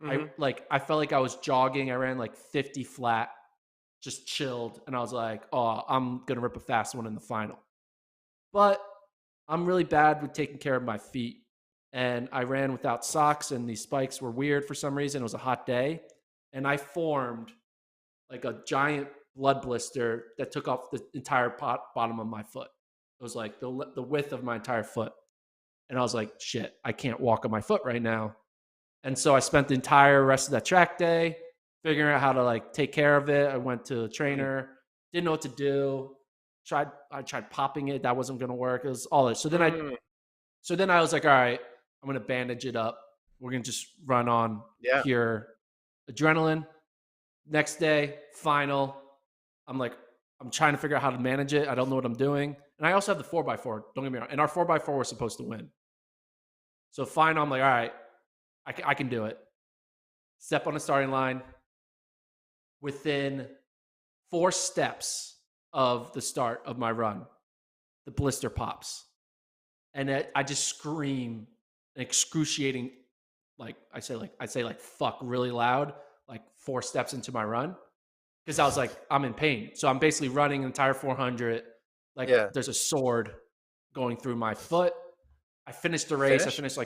Mm-hmm. I felt like I was jogging. I ran like 50 flat, just chilled, and I was like, oh, I'm gonna rip a fast one in the final. But I'm really bad with taking care of my feet. And I ran without socks, and these spikes were weird for some reason. It was a hot day. And I formed like a giant blood blister that took off the entire bottom of my foot. It was like the width of my entire foot. And I was like, shit, I can't walk on my foot right now. And so I spent the entire rest of that track day figuring out how to like take care of it. I went to a trainer, didn't know what to do. I tried popping it. That wasn't going to work. It was all this. Mm, So then I was like, all right, I'm going to bandage it up. We're going to just run on yeah. pure adrenaline. Next day, final. I'm like, I'm trying to figure out how to manage it. I don't know what I'm doing. And I also have the 4x4. Don't get me wrong. And our 4x4 was supposed to win. So final, I'm like, all right, I can do it. Step on the starting line. Within 4 steps of the start of my run, the blister pops. and I just scream an excruciating, like I say like fuck really loud, like 4 steps into my run, because I was like, I'm in pain. So I'm basically running an entire 400, like Yeah. there's a sword going through my foot. I finished the race. Finish?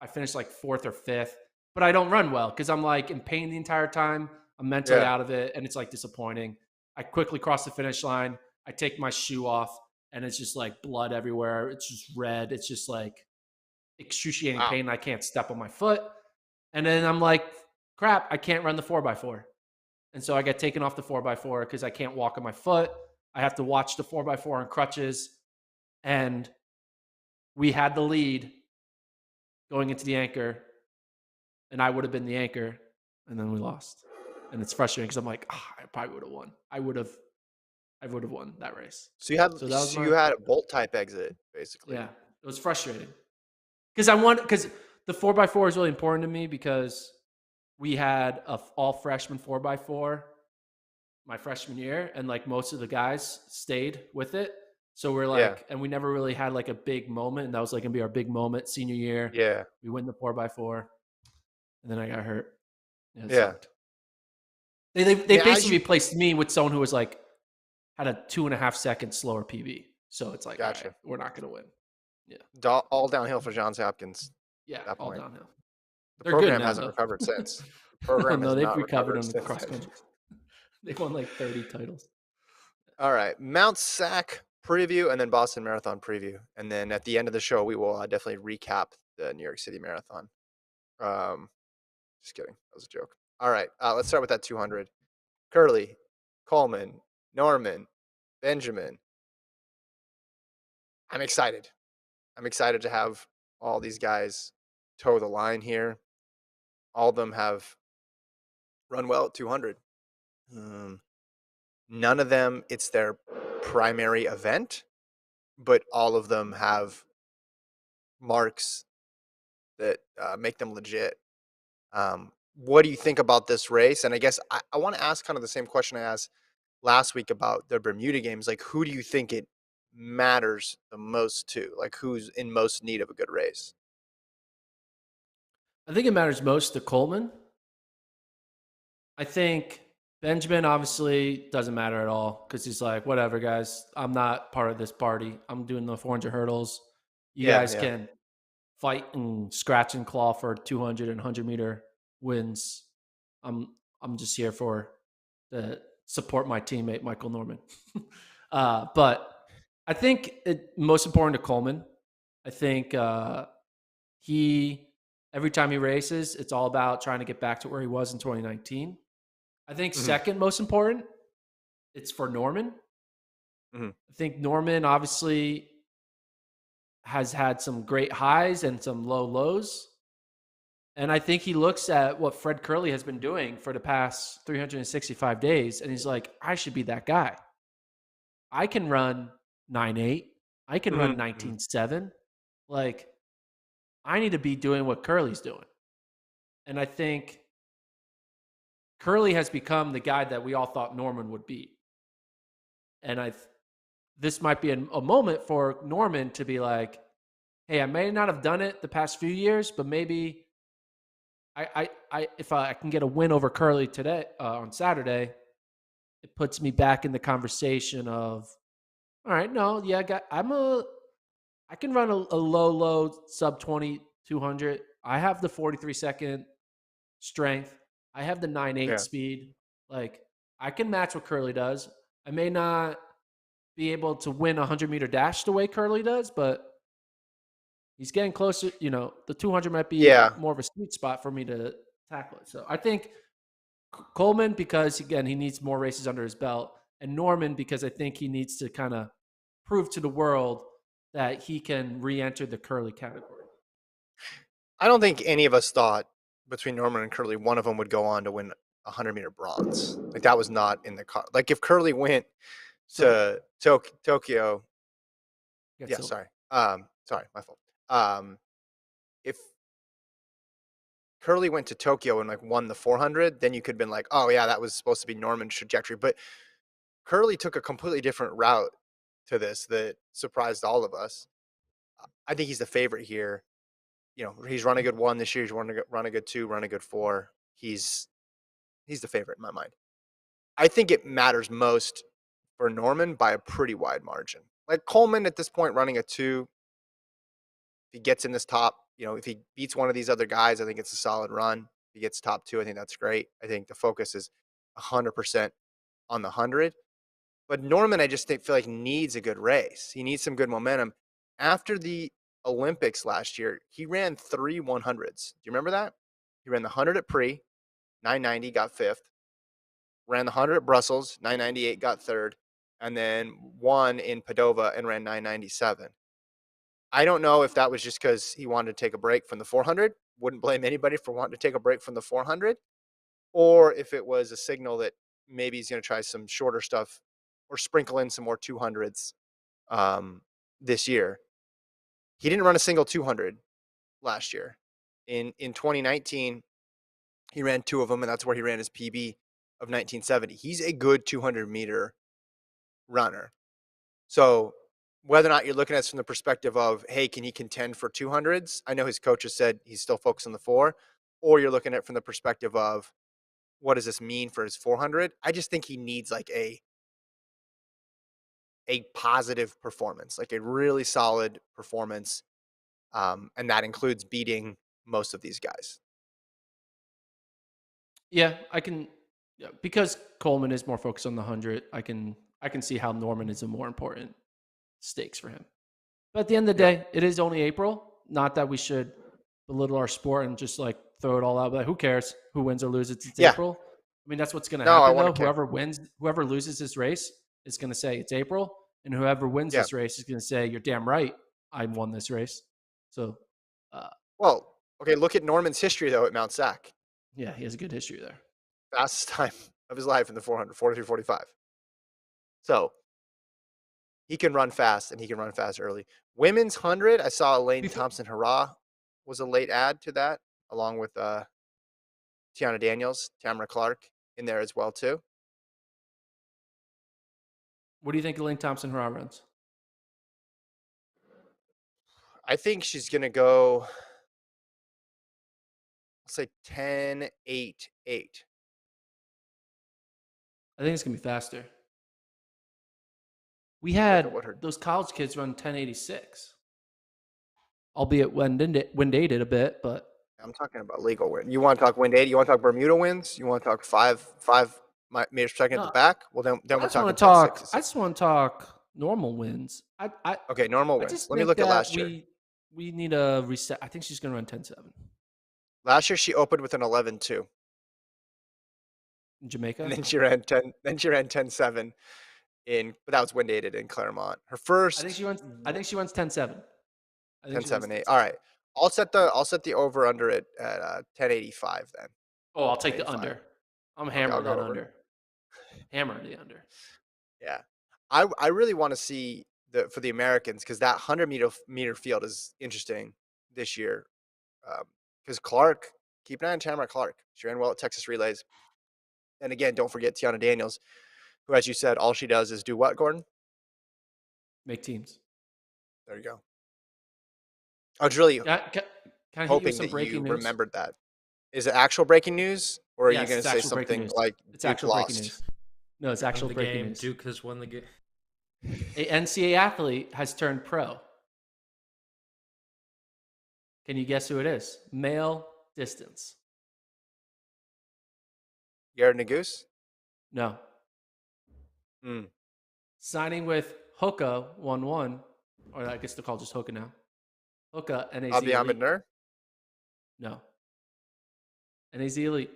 I finished like fourth or fifth, but I don't run well because I'm like in pain the entire time. I'm mentally Yeah. out of it, and it's like disappointing. I quickly cross the finish line. I take my shoe off, and it's just like blood everywhere. It's just red. It's just like excruciating Wow. pain. I can't step on my foot, and then I'm like, crap, I can't run the 4x4. And so I get taken off the 4x4 because I can't walk on my foot. I have to watch the 4x4 on crutches. And we had the lead going into the anchor, and I would have been the anchor, and then we lost. And it's frustrating because I'm like, I probably would have won. I would have won that race. So you had So that was you my, had a bolt type exit basically. yeah, it was frustrating because the 4x4 is really important to me because we had a all freshman 4x4 my freshman year, and like most of the guys stayed with it. So we're Yeah. like, and we never really had like a big moment, and that was like gonna be our big moment senior year. Yeah. We win the 4x4, and then I got hurt. Yeah, it Yeah. sucked. They Yeah. As basically you replaced me with someone who was like had a 2.5 second slower PB. So it's like, all right, Gotcha. we're not gonna win. Yeah, All downhill for Johns Hopkins yeah, at that all point. downhill. The They're good program now hasn't though. recovered since. The No, program no, has they've not recovered recovered on the since cross then. country. They've won like 30 titles. All right, Mount Sac preview and then Boston Marathon preview, and then at the end of the show we will definitely recap the New York City Marathon. Um, just kidding, that was a joke. All right, let's start with that 200. Curly, Coleman, Norman, Benjamin. I'm excited. I'm excited to have all these guys toe the line here. All of them have run well at 200. None of them, it's their primary event, but all of them have marks that make them legit. What do you think about this race? And I guess I want to ask kind of the same question I asked last week about the Bermuda games. Like, who do you think it matters the most to? Like, who's in most need of a good race? I think it matters most to Coleman. I think Benjamin obviously doesn't matter at all because he's like, whatever, guys. I'm not part of this party. I'm doing the 400 hurdles. You Yeah, guys yeah, can fight and scratch and claw for 200 and 100-meter wins. I'm just here for the support my teammate Michael Norman. But I think most important to Coleman. I think he every time he races, it's all about trying to get back to where he was in 2019. I think hmm second most important, it's for Norman. hmm I think Norman obviously has had some great highs and some low lows. And I think he looks at what Fred Curley has been doing for the past 365 days, and he's like, I should be that guy. I can run 9.8. I can run hmm 19.7. Like, I need to be doing what Curley's doing. And I think Curley has become the guy that we all thought Norman would be. And this might be a moment for Norman to be like, hey, I may not have done it the past few years, but maybe if I can get a win over Curley today on Saturday, it puts me back in the conversation of, all right, no, yeah, I can run a low sub 20 200. I have the 43-second strength. I have the 9.8 yeah. speed. Like, I can match what Curly does. I may not be able to win a 100-meter dash the way Curly does, but he's getting closer. The 200 might be Yeah, more of a sweet spot for me to tackle it. So I think Coleman, because again, he needs more races under his belt, and Norman, because I think he needs to kind of prove to the world that he can re-enter the Curly category. I don't think any of us thought between Norman and Curly one of them would go on to win a 100-meter bronze. Like, that was not in the car. Like, if Curly went Silver. to Tokyo, Get yeah, silver. sorry, my fault. If Curly went to Tokyo and like won the 400, then you could have been like, oh yeah, that was supposed to be Norman's trajectory. But Curly took a completely different route to this that surprised all of us. I think he's the favorite here. He's run a good 1 this year. He's run a good 2, run a good 4. He's the favorite in my mind. I think it matters most for Norman by a pretty wide margin. Like Coleman at this point running a 2, if he gets in this top, if he beats one of these other guys, I think it's a solid run. If he gets top 2, I think that's great. I think the focus is 100% on the 100. But Norman, I just feel like needs a good race. He needs some good momentum. After the Olympics last year, he ran 3 100s. Do you remember that? He ran the 100 at Pre, 990, got 5th. Ran the 100 at Brussels, 998, got 3rd. And then won in Padova and ran 997. I don't know if that was just because he wanted to take a break from the 400. Wouldn't blame anybody for wanting to take a break from the 400. Or if it was a signal that maybe he's going to try some shorter stuff or sprinkle in some more 200s this year. He didn't run a single 200 last year. In 2019, he ran 2 of them, and that's where he ran his PB of 1970. He's a good 200-meter runner. So whether or not you're looking at this from the perspective of, hey, can he contend for 200s? I know his coach has said he's still focused on the 4. Or you're looking at it from the perspective of, what does this mean for his 400? I just think he needs like a positive performance, like a really solid performance. And that includes beating most of these guys. Yeah, because Coleman is more focused on the 100. I can see how Norman is a more important stakes for him. But at the end of the day, it is only April. Not that we should belittle our sport and just like throw it all out. But who cares who wins or loses? It's April. I mean, that's what's going to happen though. Whoever loses this race is going to say it's April, and whoever wins this race is going to say, "You're damn right, I won this race." So, well, okay. Look at Norman's history though at Mount Sac. Yeah, he has a good history there. Fastest time of his life in the 400, 43:45. So he can run fast, and he can run fast early. Women's 100, I saw Elaine Thompson-Herah was a late add to that, along with Tiana Daniels, Tamara Clark in there as well too. What do you think Elaine Thompson-Herah runs? I think she's going to go, let's say 10-8-8. I think it's going to be faster. We had those college kids run 1086, albeit wind aided a bit, but I'm talking about legal win. You want to talk wind aided? You want to talk Bermuda wins? You want to talk 5 meters per second at the back? Well, then we're talking 10-6. I just want to talk normal wins. Okay, normal wins. Let me look at last year. We need a reset. I think she's going to run 10-7. Last year she opened with an 11-2. In Jamaica? And then she ran 10-7 but that was wind aided in Claremont. Her first I think she runs 10-7. 10-7-8. All right. I'll set the over under it at 1085 then. Oh, I'll take the under. I'm hammering that under. Hammer the under. Yeah. I really want to see for the Americans, because that 100-meter field is interesting this year. Because Clark, keep an eye on Tamara Clark. She ran well at Texas Relays. And again, don't forget Tiana Daniels, who, as you said, all she does is do what, Gordon? Make teams. There you go. I was really can hoping that you remembered that. Is it actual breaking news, or are you going to say something like it's actual breaking news? No, it's actual breaking news. Duke has won the game. An NCAA athlete has turned pro. Can you guess who it is? Male distance. Garrett Nagoose? No. Signing with Hoka 1-1, or I guess they're called just Hoka now. Hoka, NAZ Abi Ahmed Nur? No. NAZ Elite.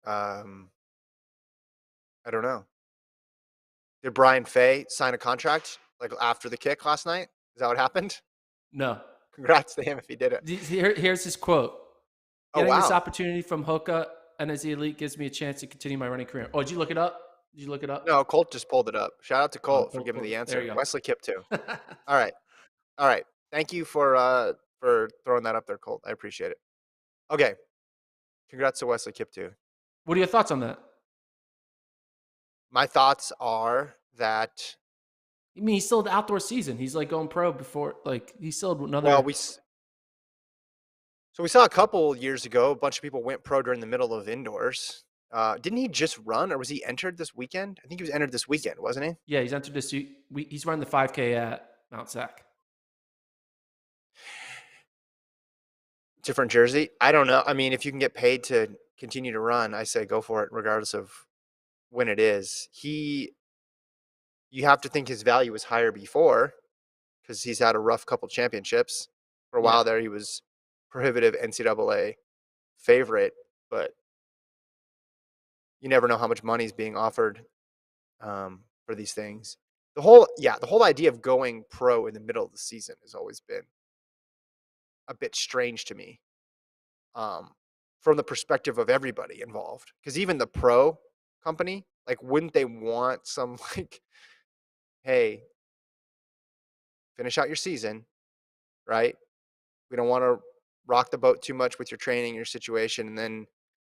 I don't know. Did Brian Fay sign a contract like after the kick last night? Is that what happened? No. Congrats to him if he did it. Here's his quote. Getting this opportunity from Hoka and NAZ Elite gives me a chance to continue my running career. Oh, did you look it up? No, Colt just pulled it up. Shout out to Colt for giving me the answer. Wesley Kipp too. All right. Thank you for throwing that up there, Colt. I appreciate it. Okay. Congrats to Wesley Kipp too. What are your thoughts on that? My thoughts are that I mean, he's still the outdoor season. He's like going pro before, like he's still Well, another. so we saw a couple years ago, a bunch of people went pro during the middle of indoors. Didn't he just run, or was he entered this weekend? I think he was entered this weekend, wasn't he? Yeah, he's entered this. He's running the 5K at Mount Sac. Different jersey. I don't know. I mean, if you can get paid to continue to run, I say go for it, regardless of when it is. You have to think his value was higher before because he's had a rough couple championships. For a Yeah, while there, he was prohibitive NCAA favorite, but you never know how much money is being offered for these things. The whole idea of going pro in the middle of the season has always been a bit strange to me, um, from the perspective of everybody involved. Because even the pro company, like, wouldn't they want some like, hey, finish out your season, right? We don't want to rock the boat too much with your training, your situation, and then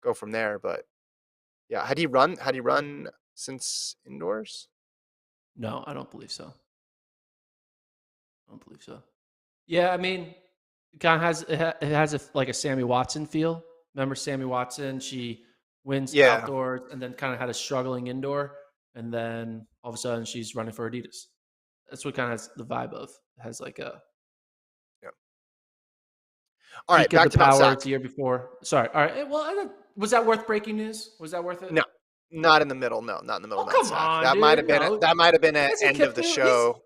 go from there. But yeah, had he run? Had he run since indoors? no, I don't believe so. I don't believe so. Yeah, I mean, it kind of has it has like a Sammy Watson feel. Remember Sammy Watson? She wins Yeah. outdoors and then kind of had a struggling indoor, and then all of a sudden she's running for Adidas. That's what kind of has the vibe of. It has like a Yeah. All right, peak of back the to Mount power Sac. the year before. Sorry. All right. Well, was that worth breaking news? Was that worth it? No, not in the middle. No, not in the middle Oh, of Mount come Sac. on, That might dude. have been a, No, that might have been an hasn't end of kept the doing. He's show.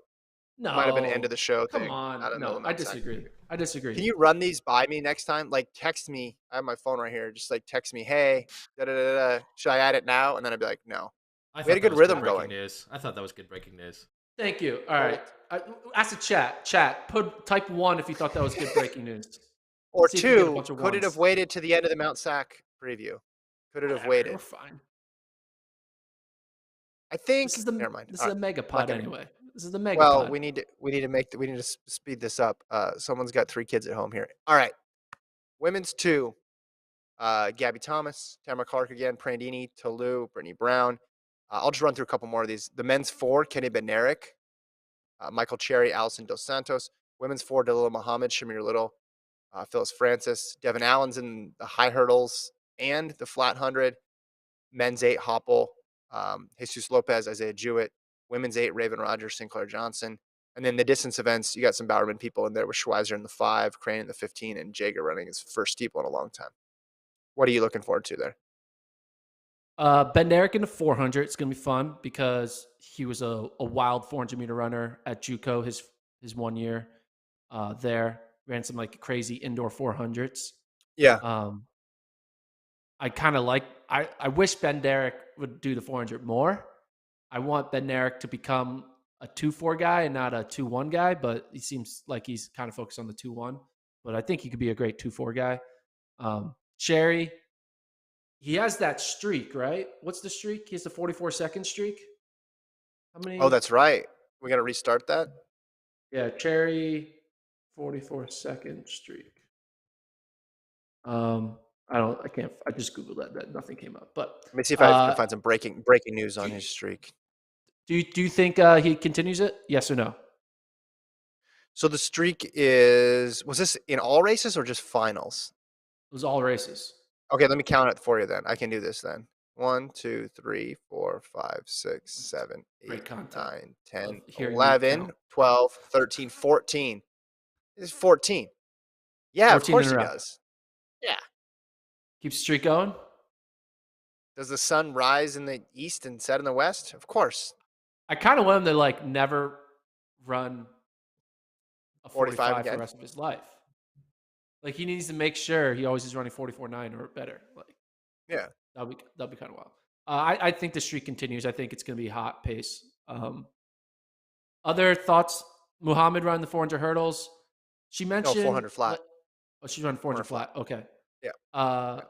That might have been end of no. the show Come thing. on. Not in the middle No, of I Mount Sac. disagree. I disagree. Can you run these by me next time? Like, text me. I have my phone right here. Just like text me, hey, da da da da. Should I add it now? And then I'd be like, no. I We had a thought that good was good rhythm breaking going. news. I thought that was good breaking news. Thank you. All right. Well, Ask the chat. Chat. Type one if you thought that was good breaking news. or Let's see if we get a two, bunch of could it have ones. waited to the end of the Mount Sac preview? Could it have Whatever. We're waited? fine. I think. Never mind. This All is right. a mega I'm not pod gonna. anyway. This is the mega Well, pod. we need to speed this up. Someone's got 3 kids at home here. All right. Women's 2. Gabby Thomas, Tamara Clark again, Prandini, Tolu, Brittany Brown. I'll just run through a couple more of these. The men's 4, Kenny Bednarek, Michael Cherry, Allison Dos Santos. Women's 4, Dalila Muhammad, Shamir Little, Phyllis Francis. Devin Allen's in the high hurdles and the flat 100. Men's 8, Hopple, Jesus Lopez, Isaiah Jewett. Women's 8, Raven Rogers, Sinclair Johnson. And then the distance events, you got some Bowerman people in there with Schweizer in the 5, Crane in the 15, and Jager running his first steeple in a long time. What are you looking forward to there? Ben Derrick in the 400. It's going to be fun because he was a wild 400-meter runner at JUCO his 1 year there. Ran some like crazy indoor 400s. Yeah. I kind of like. I wish Ben Derrick would do the 400 more. I want Ben Derrick to become a 2-4 guy and not a 2-1 guy, but he seems like he's kind of focused on the 2-1. But I think he could be a great 2-4 guy. Cherry, he has that streak, right? What's the streak? He has the 44-second streak. How many? Oh, that's right. We got to restart that. Yeah, Cherry, 44-second streak. I can't. I just googled that. Nothing came up. But Let me see if I can find some breaking news on his streak. do you think he continues it? Yes or no? So the streak was this in all races or just finals? It was all races. Okay, let me count it for you then. I can do this then. 1, 2, 3, 4, 5, 6, 7, Great 8, content 9, 10, of hearing you 11, count. 12, 13, 14. It's 14. Yeah, of 14 course in he a row. does. Yeah. Keeps the streak going. Does the sun rise in the east and set in the west? Of course. I kind of want him to like never run a 45 45 for the again. rest of his life. Like he needs to make sure he always is running 44.9 or better. Like Yeah. that'll be kind of wild. I think the streak continues. I think it's going to be hot pace. Other thoughts? Muhammad running the 400 hurdles. She No, mentioned 400 flat. Oh, she's running 400 flat. flat. Okay. Yeah. Uh,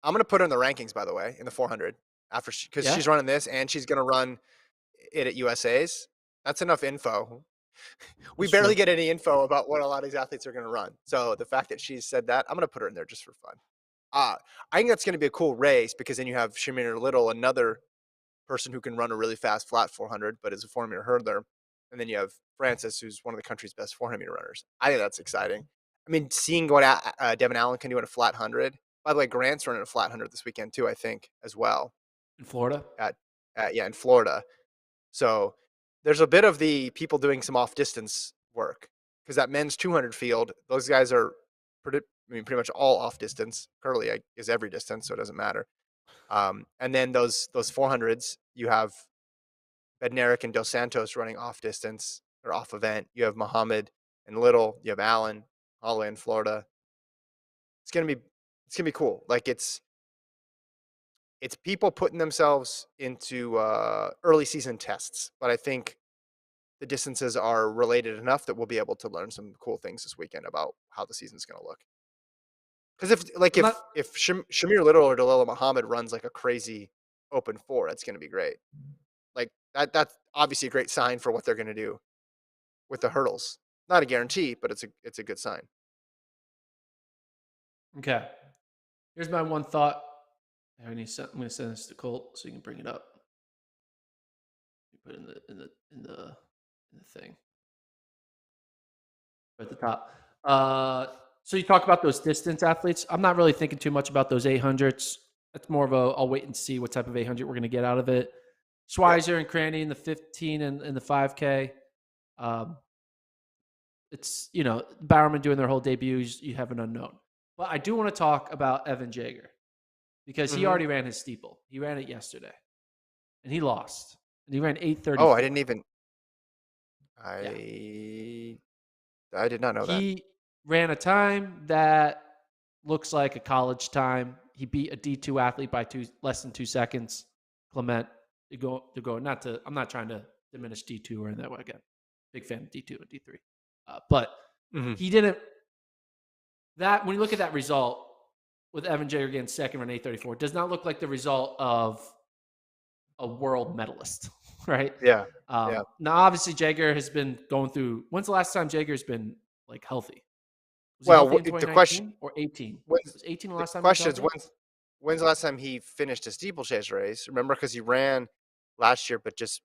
I'm going to put her in the rankings, by the way, in the 400 because Yeah? she's running this and she's going to run it at USA's. That's enough info. We That's barely true. get any info about what a lot of these athletes are going to run. So the fact that she's said that, I'm going to put her in there just for fun. I think that's going to be a cool race because then you have Shamir Little, another person who can run a really fast flat 400, but is a 400-meter hurdler. And then you have Francis, who's one of the country's best 400-meter runners. I think that's exciting. I mean, seeing what Devin Allen can do in a flat 100. By the way, Grant's running a flat 100 this weekend too, I think, as well. In Florida? In Florida. So there's a bit of the people doing some off-distance work because that men's 200 field, those guys are pretty much all off-distance. Curly is every distance, so it doesn't matter. And then those 400s, you have Bednarik and Dos Santos running off-distance or off-event. You have Muhammad and Little. You have Allen, Holloway in Florida. It's gonna be cool. Like it's people putting themselves into early season tests, but I think the distances are related enough that we'll be able to learn some cool things this weekend about how the season's going to look. Because if Shamir Little or Dalila Muhammad runs like a crazy open 4, that's going to be great. Like that's obviously a great sign for what they're going to do with the hurdles. Not a guarantee, but it's a good sign. Okay. Here's my one thought. I'm going to send this to Colt so you can bring it up. You put it in the thing at the top. So you talk about those distance athletes. I'm not really thinking too much about those 800s. That's more of I'll wait and see what type of 800 we're going to get out of it. Schweizer and Cranny in the 15 and the 5K. It's, Bowerman doing their whole debuts. You have an unknown. But I do want to talk about Evan Jager because he already ran his steeple. He ran it yesterday, and he lost. And he ran 8:30. Oh, I didn't even. Yeah. I did not know that. He ran a time that looks like a college time. He beat a D2 athlete by less than 2 seconds. Clement, I'm not trying to diminish D2 or in that way again. Big fan of D2 and D3. But he didn't. When you look at that result with Evan Jager getting second run 8:34, does not look like the result of a world medalist, right? Yeah. Now, obviously, Jager has been going through. When's the last time Jager's been like healthy? Was he healthy in 2019 the question or 18? Was 18 the last time? The question is when's the last time he finished a steeplechase race? Remember, because he ran last year, but just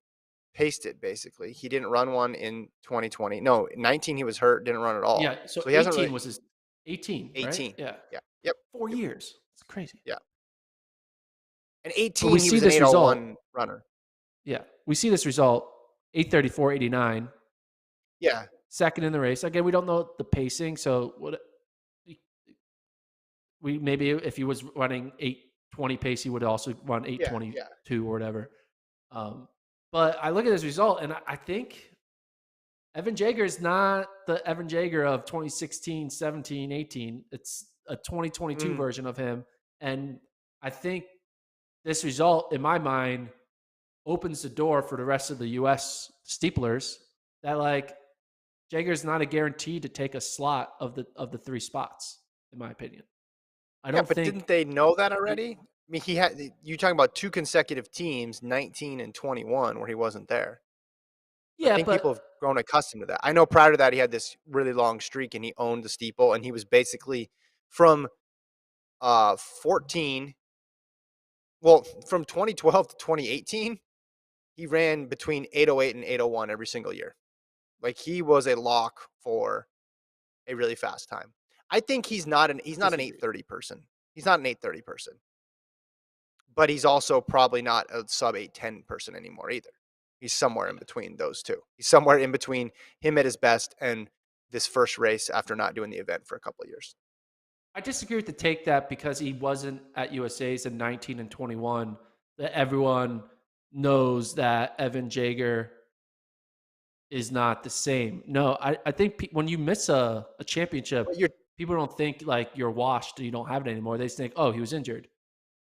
paced it basically. He didn't run one in 2020. No, 19 he was hurt, didn't run at all. Yeah, so he 18 was his 18. 18. Right? Yeah. Yeah. Yep. 4 years. It's crazy. Yeah. And 18, we he see was an this 801 result. runner. Yeah, we see this result 8:34.89. Yeah. Second in the race. Again, we don't know the pacing, so maybe if he was running 8:20 pace, he would also run 8:22 or whatever. But I look at this result, and I think Evan Jager is not the Evan Jager of 2016, 17, 18. It's a 2022 version of him. And I think this result, in my mind, opens the door for the rest of the U.S. steeplers that, like, Jager's not a guarantee to take a slot of the 3 spots, in my opinion. But didn't they know that already? I mean, you talking about 2 consecutive teams, 19 and 21, where he wasn't there. Yeah, I think people have grown accustomed to that. I know prior to that, he had this really long streak and he owned the steeple, and he was basically from 14. Well, from 2012 to 2018, he ran between 808 and 801 every single year. Like, he was a lock for a really fast time. I think he's not an 830 person. He's not an 830 person. But he's also probably not a sub 810 person anymore either. He's somewhere in between those two. He's somewhere in between him at his best and this first race after not doing the event for a couple of years. I disagree with the take that because he wasn't at USA's in 19 and 21, that everyone knows that Evan Jager is not the same. No, I think when you miss a championship, people don't think like you're washed and you don't have it anymore. They just think, oh, he was injured.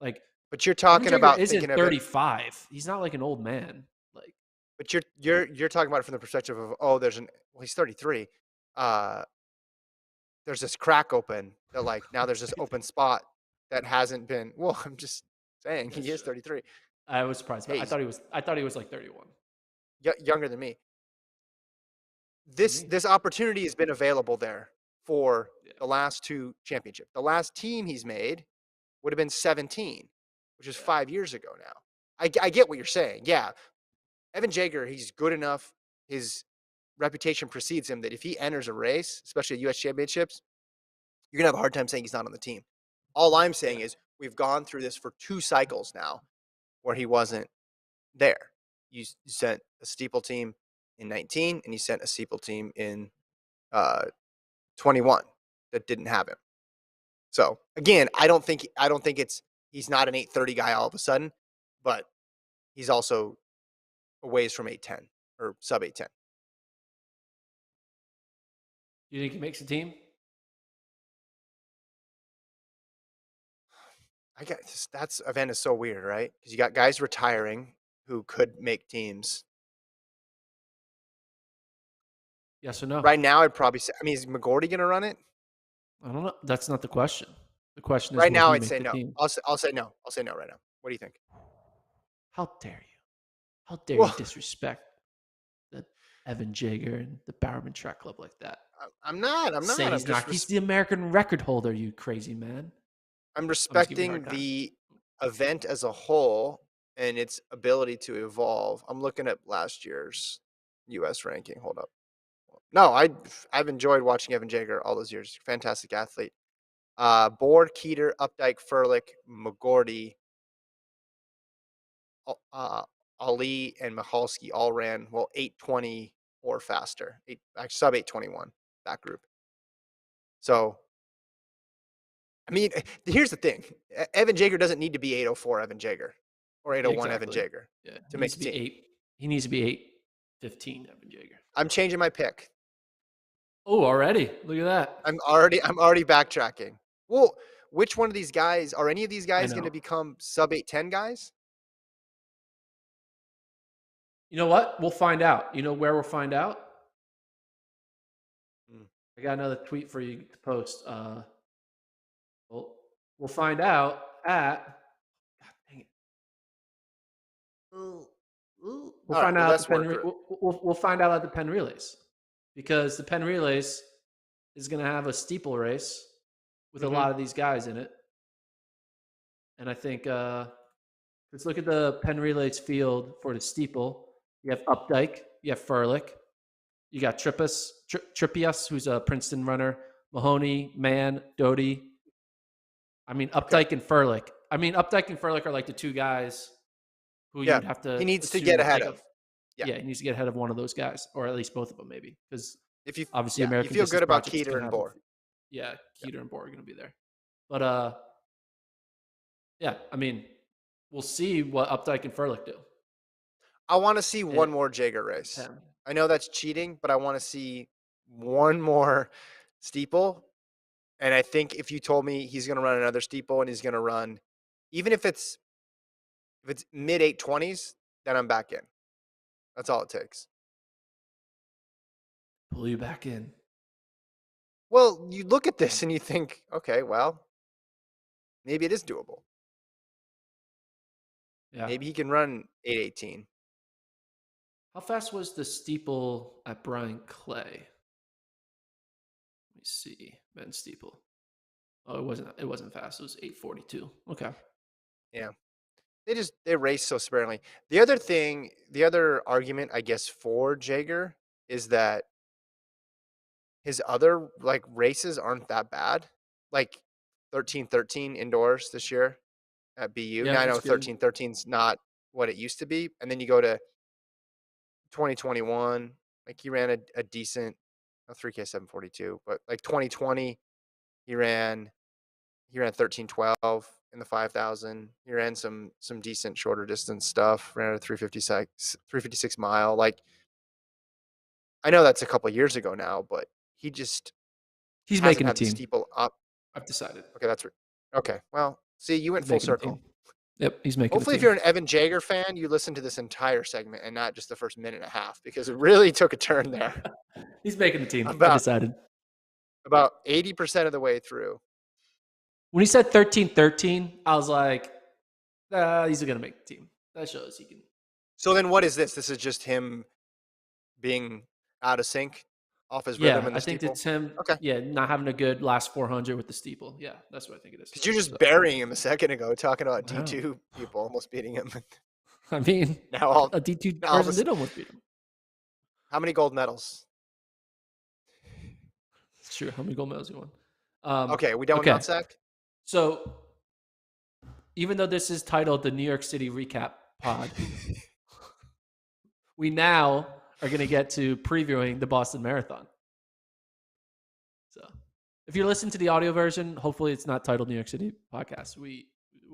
Like, but you're talking about thinking 35. He's not like an old man. Like, but you're talking about it from the perspective of he's 33. There's this crack open that, like, now there's this open spot that hasn't been. Well, I'm just saying he is 33. I was surprised. But I thought he was like 31. Younger than me. This opportunity has been available there for the last 2 championships. The last team he's made would have been 17, which is 5 years ago now. I get what you're saying. Yeah. Evan Jager, he's good enough. His reputation precedes him that if he enters a race, especially at US championships, you're going to have a hard time saying he's not on the team. All I'm saying Yeah. is we've gone through this for 2 cycles now where he wasn't there. You sent a steeple team in 19 and you sent a steeple team in 21 that didn't have him. So again, I don't think he's not an 830 guy all of a sudden, but he's also a ways from 810 or sub 810. Do you think he makes the team? I guess that's event is so weird, right? Because you got guys retiring who could make teams. Yes or no? Right now, I'd probably say. I mean, is McGorty going to run it? I don't know. That's not the question. The question is, Right will now, he I'd make say the no. team? I'll say no. I'll say no right now. What do you think? How dare you? How dare Well, you disrespect the Evan Jager and the Bowerman Track Club like that? I'm not. Say he's not. He's the American record holder, you crazy man. I'm I'm just giving you a respecting hard time. the event as a whole and its ability to evolve. I'm looking at last year's U.S. ranking. Hold up. No, I've enjoyed watching Evan Jager all those years. Fantastic athlete. Board, Keeter, Updike, Furlick, McGorty, Ali, and Michalski all ran 820 or faster. Sub 821. That group. So, I mean, here's the thing: Evan Jager doesn't need to be 804 Evan Jager or 801 Evan Exactly. Jager Yeah, to he make needs the to be team. 8. He needs to be 8:15 Evan Jager. I'm changing my pick. Oh, already? Look at that. I'm already backtracking. Well, which one of these guys are any of these I guys going know. to become sub 810 guys? You know what? We'll find out. You know where we'll find out? Mm. I got another tweet for you to post. We'll find out at. God dang it. We'll All right. find Well, out at the let's Penn. work. We'll find out at the Penn Relays, because the Penn Relays is going to have a steeple race with a lot of these guys in it, and I think let's look at the Penn Relays field for the steeple. You have Updike, you have Furlick, you got Trippius, who's a Princeton runner, Mahoney, Mann, Doty. I mean, Updike and Furlick. I mean, Updike and Furlick are like the two guys who Yeah, you'd have to he needs to assume get will ahead take of. Yeah, he needs to get ahead of one of those guys, or at least both of them, maybe, because If you obviously you American feel Distance good about Project is Keeter going to and have. Bohr. Yeah, Keeter and Bohr are going to be there, but yeah, I mean, we'll see what Updike and Furlick do. I want to see one It- more Jager race. Penn. I know that's cheating, but I want to see one more steeple. And I think if you told me he's going to run another steeple and he's going to run, even if it's mid 820s, then I'm back in. That's all it takes. Pull you back in. Well, you look at this and you think, okay, well, maybe it is doable. Yeah. Maybe he can run 818. How fast was the steeple at Bryan Clay? Let me see. Men's steeple. Oh, it wasn't fast. It was 8:42. Okay. Yeah. They race so sparingly. The other argument, I guess, for Jager is that his other like races aren't that bad. Like 13-13 indoors this year at BU. Yeah, Now I know that's good. 13-13's not what it used to be. And then you go to 2021, like he ran a decent 3K 742, but like 2020, he ran 13-12 in the 5,000. He ran some decent shorter distance stuff. Ran a 356 mile. Like I know that's a couple of years ago now, but he just He's hasn't making the had the team. steeple up. I've decided. Okay, that's okay. Well, see, you went He's full making the circle. team. Yep, he's making Hopefully, the if team. you're an Evan Jager fan, you listen to this entire segment and not just the first minute and a half because it really took a turn there. He's making the team. I decided. About 80% of the way through. When he said 13-13, I was like, he's going to make the team. That shows he can. So then what is this? This is just him being out of sync off his rhythm in the I think steeple? it's him. Okay. Yeah, not having a good last 400 with the steeple. Yeah, that's what I think it is. Because you're just burying him a second ago talking about Wow. D2 people almost beating him. I mean, Now all a D2 now all of a person did sudden, almost beat him. how many gold medals? It's true. How many gold medals you won? Okay, are we done with Okay. Mount Sac? So even though this is titled the New York City Recap Pod, we now are going to get to previewing the Boston Marathon. So if you're listening to the audio version, hopefully it's not titled New York City Podcast.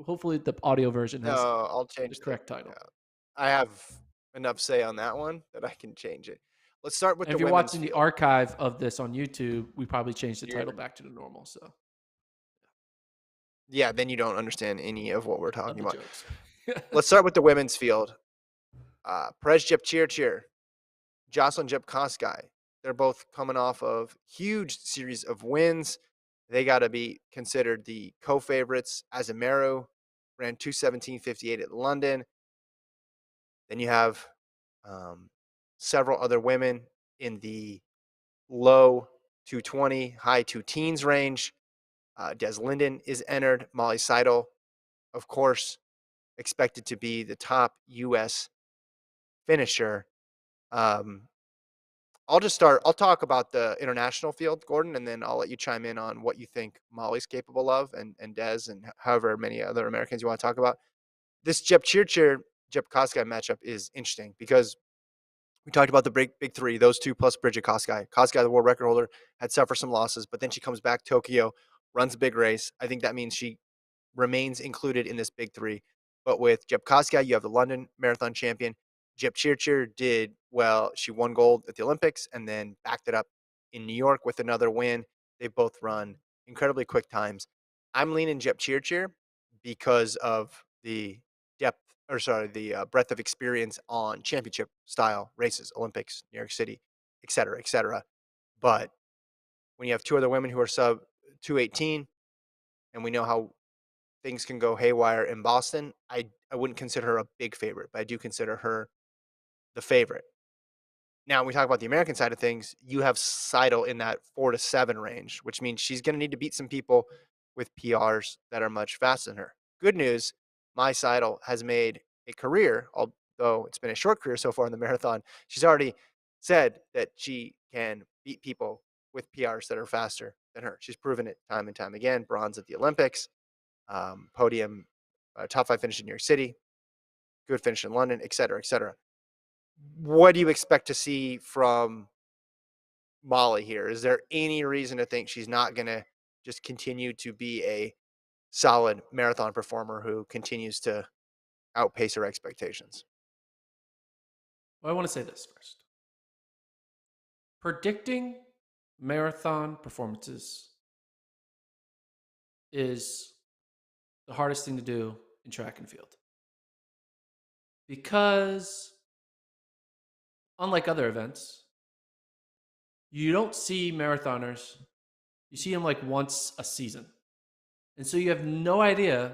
Hopefully the audio version No, has I'll the change the correct title. I have enough say on that one that I can change it. Let's start with And the if you're women's watching the field. archive of this on YouTube, we probably changed the title You're back to the normal. So Yeah, then you don't understand any of what we're love talking the about. jokes. Let's start with the women's field. Perez Jepchirchir, Jocelyn Jepkosgei. They're both coming off of huge series of wins. They got to be considered the co-favorites. Azamero ran 2:17:58 at London. Then you have several other women in the low 220, high two teens range. Des Linden is entered. Molly Seidel, of course, expected to be the top U.S. finisher. Um, I'll just start. I'll talk about the international field, Gordon, and then I'll let you chime in on what you think Molly's capable of, and Des, and however many other Americans you want to talk about. This Jep Koskai matchup is interesting because we talked about the big three, those two plus Bridget Koskai. Koskai, the world record holder, had suffered some losses, but then she comes back Tokyo, runs a big race. I think that means she remains included in this big three. But with Jep Koskai, you have the London Marathon champion. Jep did well. She won gold at the Olympics and then backed it up in New York with another win. They both run incredibly quick times. I'm leaning Jep because of the breadth of experience on championship style races, Olympics, New York City, et cetera, et cetera. But when you have two other women who are sub 218, and we know how things can go haywire in Boston, I wouldn't consider her a big favorite, but I do consider her the favorite. Now, when we talk about the American side of things, you have Seidel in that 4 to 7 range, which means she's going to need to beat some people with PRs that are much faster than her. Good news, my Seidel has made a career, although it's been a short career so far in the marathon. She's already said that she can beat people with PRs that are faster than her. She's proven it time and time again. Bronze at the Olympics, podium, top 5 finish in New York City, good finish in London, et cetera, et cetera. What do you expect to see from Molly here? Is there any reason to think she's not going to just continue to be a solid marathon performer who continues to outpace her expectations? Well, I want to say this first. Predicting marathon performances is the hardest thing to do in track and field. Because, unlike other events, you don't see marathoners, you see them like once a season. And so you have no idea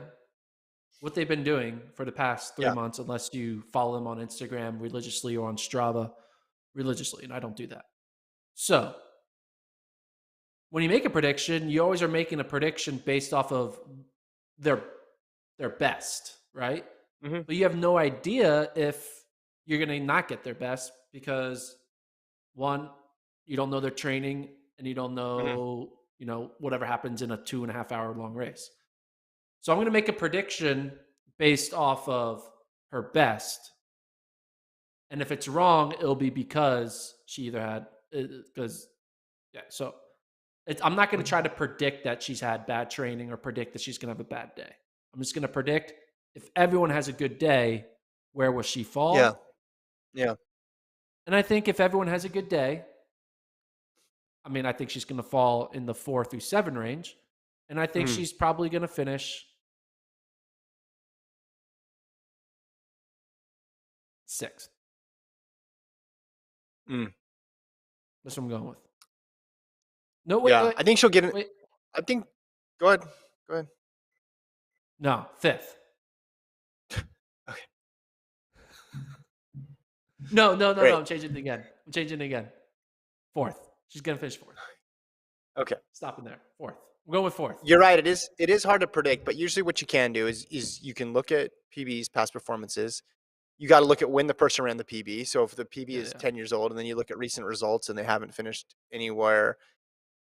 what they've been doing for the past 3 Yeah. months unless you follow them on Instagram religiously or on Strava religiously. And I don't do that. So when you make a prediction, you always are making a prediction based off of their best, right? Mm-hmm. But you have no idea if you're going to not get their best because one, you don't know their training and you don't know, whatever happens in a 2.5 hour long race. So I'm going to make a prediction based off of her best. And if it's wrong, it'll be because she either had, so I'm not going to try to predict that she's had bad training or predict that she's going to have a bad day. I'm just going to predict if everyone has a good day, where will she fall? Yeah. Yeah. And I think if everyone has a good day, I think she's going to fall in the 4 through 7 range. And I think she's probably going to finish 6th. That's what I'm going with. No, wait, Yeah. wait. I think she'll get it. Wait. I think. Go ahead. Go ahead. No, 5th. Okay. No. Great. I'm changing it again. 4th. She's going to finish 4th. Okay. Stopping there. 4th. I'm going with 4th. You're right. It is hard to predict, but usually what you can do is you can look at PB's past performances you got to look at when the person ran the PB. So if the PB Yeah, is yeah. 10 years old and then you look at recent results and they haven't finished anywhere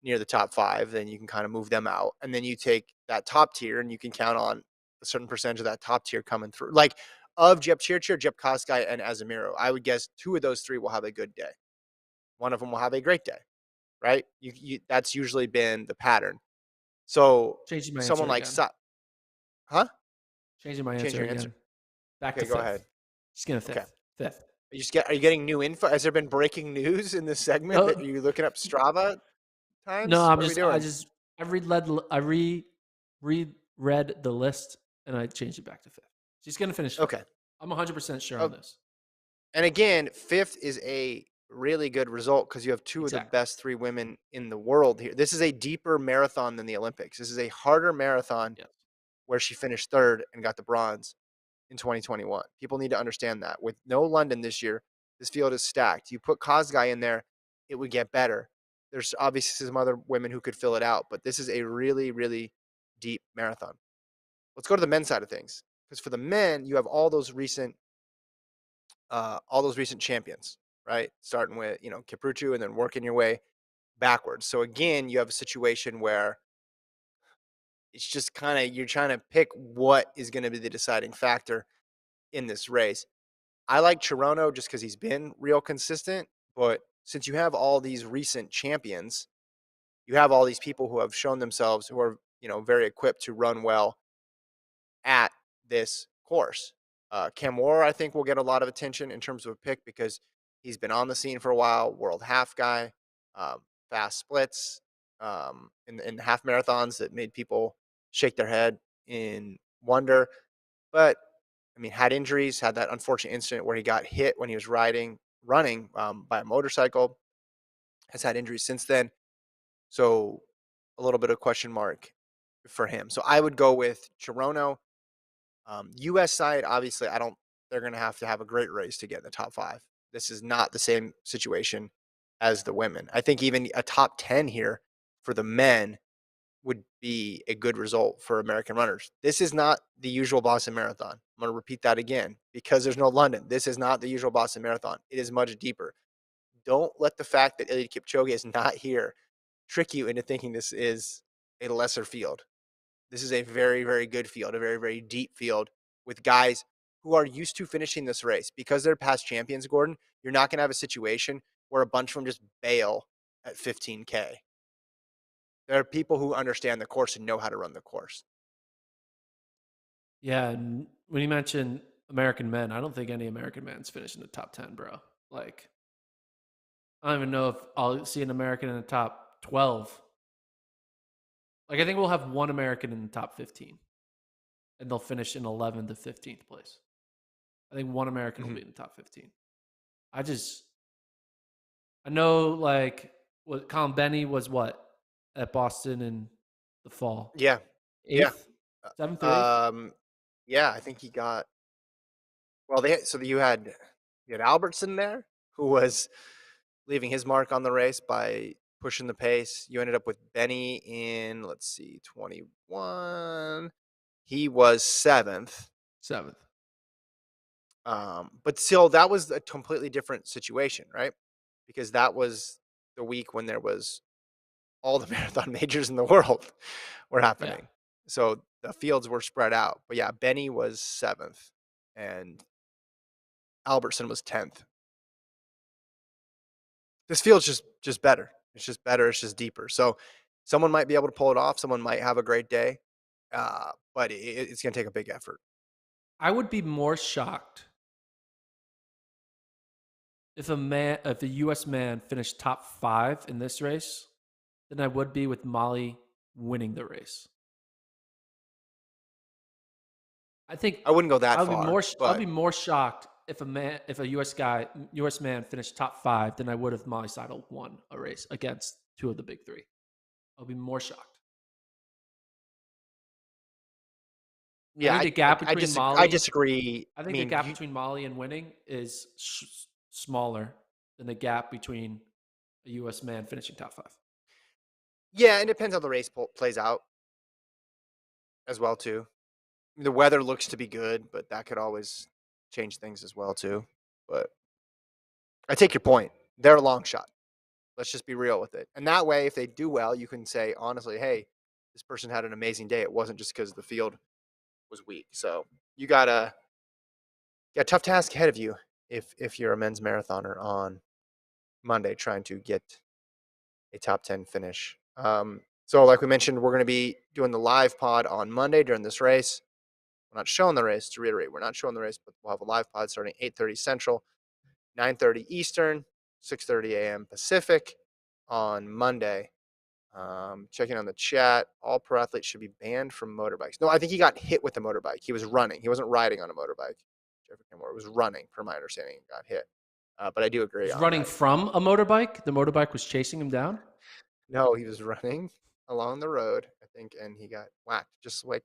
near the top 5, then you can kind of move them out. And then you take that top tier and you can count on a certain percentage of that top tier coming through. Like of Jep Chirchir, Jep Kosgei, and Azamiro, I would guess 2 of those 3 will have a good day. One of them will have a great day, right? That's usually been the pattern. So Changing my someone answer like again. huh? Changing my Change answer your answer. again. Back to Okay, go ahead. fifth. Just gonna Okay. fifth. Fifth. Are you getting new info? Has there been breaking news in this segment that No, are you looking up Strava no. times? What are we doing? Reread the list and I changed it back to fifth. She's gonna finish fifth. Okay. I'm 100% sure Uh, on this. and again, 5th is a really good result because you have 2 of the Exactly. best 3 women in the world here. This is a deeper marathon than the Olympics. This is a harder marathon Yes. where she finished 3rd and got the bronze in 2021. People need to understand that. With no London this year, this field is stacked. You put Kosgei in there, it would get better. There's obviously some other women who could fill it out, but this is a really, really deep marathon. Let's go to the men's side of things. Because for the men, you have all those recent champions, right? Starting with, Kipruchu and then working your way backwards. So again, you have a situation where it's just kind of you're trying to pick what is going to be the deciding factor in this race. I like Chirono just because he's been real consistent, but since you have all these recent champions, you have all these people who have shown themselves who are, very equipped to run well at this course. Cam Moore, I think, will get a lot of attention in terms of a pick because he's been on the scene for a while, world half guy, um, fast splits, in half marathons that made people shake their head in wonder. But I mean, had injuries, had that unfortunate incident where he got hit when he was running by a motorcycle, has had injuries since then. So a little bit of question mark for him. So I would go with Chirono. US side, obviously, I don't, they're going to have a great race to get in the top 5. This is not the same situation as the women. I think even a top 10 here for the men would be a good result for American runners. This is not the usual Boston Marathon. I'm going to repeat that again because there's no London. This is not the usual Boston Marathon. It is much deeper. Don't let the fact that Eliud Kipchoge is not here trick you into thinking this is a lesser field. This is a very, very good field, a very, very deep field with guys who are used to finishing this race. Because they're past champions, Gordon, you're not going to have a situation where a bunch of them just bail at 15K. There are people who understand the course and know how to run the course. Yeah, and when you mention American men, I don't think any American man's finishing the top 10, bro. Like, I don't even know if I'll see an American in the top 12. Like, I think we'll have one American in the top 15, and they'll finish in 11th to 15th place. I think one American will Mm-hmm. be in the top 15. I know, like, what Colin Benny was what at Boston in the fall? Yeah. Yeah. Eighth? Seventh or eighth? Yeah, I think he got, well, you had Albertson there who was leaving his mark on the race by pushing the pace. You ended up with Benny in, let's see, 21. He was 7th. Seventh. But still, that was a completely different situation, right? Because that was the week when there was all the marathon majors in the world were Yeah. happening. So the fields were spread out. But yeah, Benny was 7th and Albertson was 10th. This field's just better. It's just better. It's just deeper. So someone might be able to pull it off. Someone might have a great day, but it's going to take a big effort. I would be more shocked if a U.S. man finished top 5 in this race than I would be with Molly winning the race. I think I wouldn't go that I'll be far, but more shocked if a U.S. man finished top 5 than I would if Molly Seidel won a race against 2 of the big 3. I'll be more shocked. I yeah, think the gap I between disagree. I Molly disagree. I I think the mean, gap between Molly and winning is smaller than the gap between a U.S. man finishing top 5. yeah, it depends how the race plays out as well too. The weather looks to be good, but that could always change things as well too. But I take your point. They're a long shot. Let's just be real with it. And that way, if they do well, you can say honestly, hey, this person had an amazing day. It wasn't just because the field was weak. So you got a tough task ahead of you if you're a men's marathoner on Monday trying to get a top 10 finish. So like we mentioned, we're going to be doing the live pod on Monday during this race. We're not showing the race, to reiterate. We're not showing the race, but we'll have a live pod starting 8:30 Central, 9:30 Eastern, 6:30 a.m. Pacific on Monday. Checking on the chat, all pro athletes should be banned from motorbikes. No, I think he got hit with a motorbike. He was running. He wasn't riding on a motorbike. Jeffrey Kenmore was running, per my understanding, and got hit. But I do agree He's on running that. from a motorbike. The motorbike was chasing him down. No, he was running along the road, I think, and he got whacked. Just like,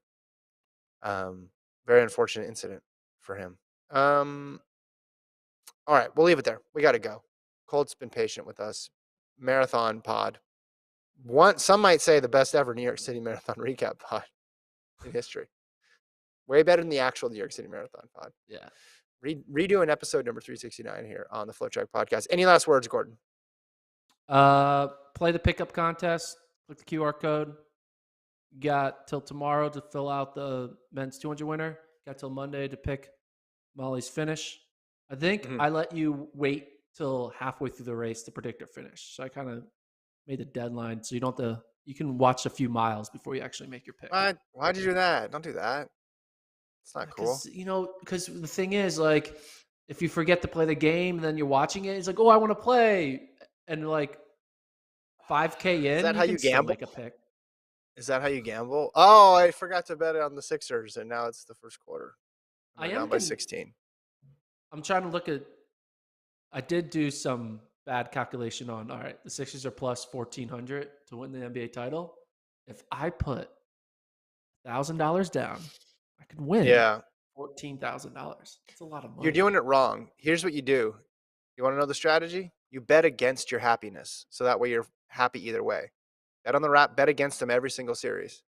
very unfortunate incident for him. All right, we'll leave it there. We got to go. Colt's been patient with us. Marathon pod. Some might say the best ever New York City Marathon recap pod in history. Way better than the actual New York City Marathon pod. Yeah. Redoing episode number 369 here on the FloTrack podcast. Any last words, Gordon? Play the pickup contest. Click the QR code. Got till tomorrow to fill out the men's 200 winner. Got till Monday to pick Molly's finish. I think I let you wait till halfway through the race to predict her finish. So I kind of made the deadline so you don't have to. You can watch a few miles before you actually make your pick. What? Why'd you do that? Don't do that. It's not cool. Because the thing is, like, if you forget to play the game and then you're watching it, it's like, oh, I want to play, and like 5K in, Is that how you can still gamble? make a pick. Is that how you gamble? Oh, I forgot to bet on the Sixers, and now it's the first quarter. They're down by 16. I'm trying to look at. I did do some bad calculation on. All right, the Sixers are plus 1,400 to win the NBA title. If I put $1,000 down, I could win. Yeah, $14,000. That's a lot of money. you're doing it wrong. Here's what you do. You want to know the strategy? You bet against your happiness, so that way you're happy either way. Bet on the bet against them every single series.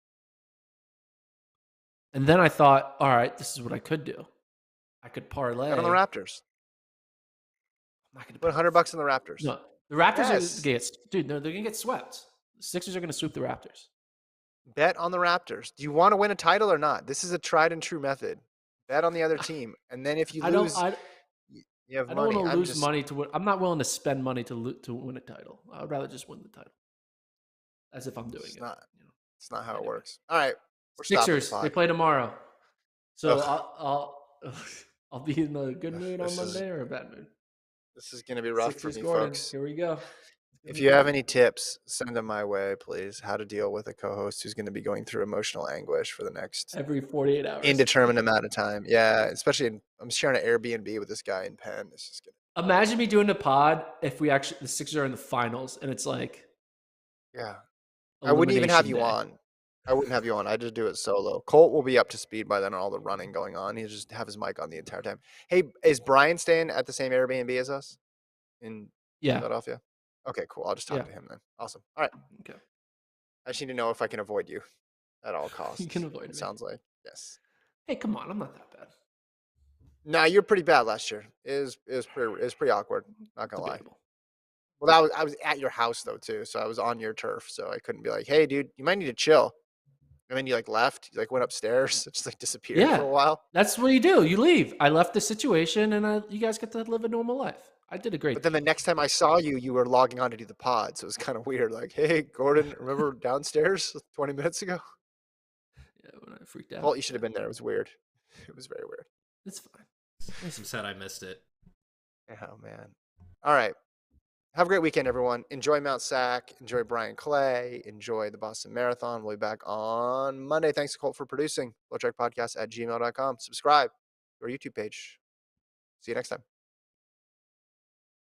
And then I thought, all right, this is what I could do. I could parlay. Bet on the Raptors. I'm not going to put $100 on the Raptors. No, the Raptors are they're going to get swept. The Sixers are going to sweep the Raptors. Bet on the Raptors. Do you want to win a title or not? This is a tried and true method. Bet on the other team, and then if you lose, you have money. I don't want to lose money to win. I'm not willing to spend money to win a title. I would rather just win the title, as if I'm doing it. It's not how it works. All right, Sixers. They play tomorrow, so I'll be in a good mood on Monday or a bad mood. This is going to be rough for me, folks. Here we go. If you have any tips, send them my way, please. How to deal with a co-host who's going to be going through emotional anguish for the next every 48 hours, indeterminate amount of time. Yeah, especially I'm sharing an Airbnb with this guy in Penn. It's just gonna. Imagine me doing a pod if the Sixers are in the finals and it's like, yeah, I wouldn't even have you on. I wouldn't have you on. I just do it solo. Colt will be up to speed by then on all the running going on. He'll just have his mic on the entire time. Hey, is Brian staying at the same Airbnb as us in Philadelphia? Okay, cool. I'll just talk to him then. Awesome. All right. Okay. I just need to know if I can avoid you at all costs. You can avoid me. Sounds like. Yes. Hey, come on. I'm not that bad. Nah, you're pretty bad last year. It was pretty awkward. Not gonna lie. Well, I was at your house though too, so I was on your turf, so I couldn't be like, "Hey, dude, you might need to chill." And then you left. You went upstairs. It just disappeared for a while. That's what you do. You leave. I left the situation, and you guys get to live a normal life. I did a great. But then the next time I saw you, you were logging on to do the pod, so it was kind of weird. Like, hey, Gordon, remember downstairs 20 minutes ago? Yeah, when I freaked out. Well, you should have been there. It was weird. It was very weird. It's fine. I'm sad I missed it. Oh man. All right. Have a great weekend, everyone. Enjoy Mount Sac. Enjoy Bryan Clay. Enjoy the Boston Marathon. We'll be back on Monday. Thanks to Colt for producing. FloTrack Podcast at gmail.com. Subscribe to our YouTube page. See you next time.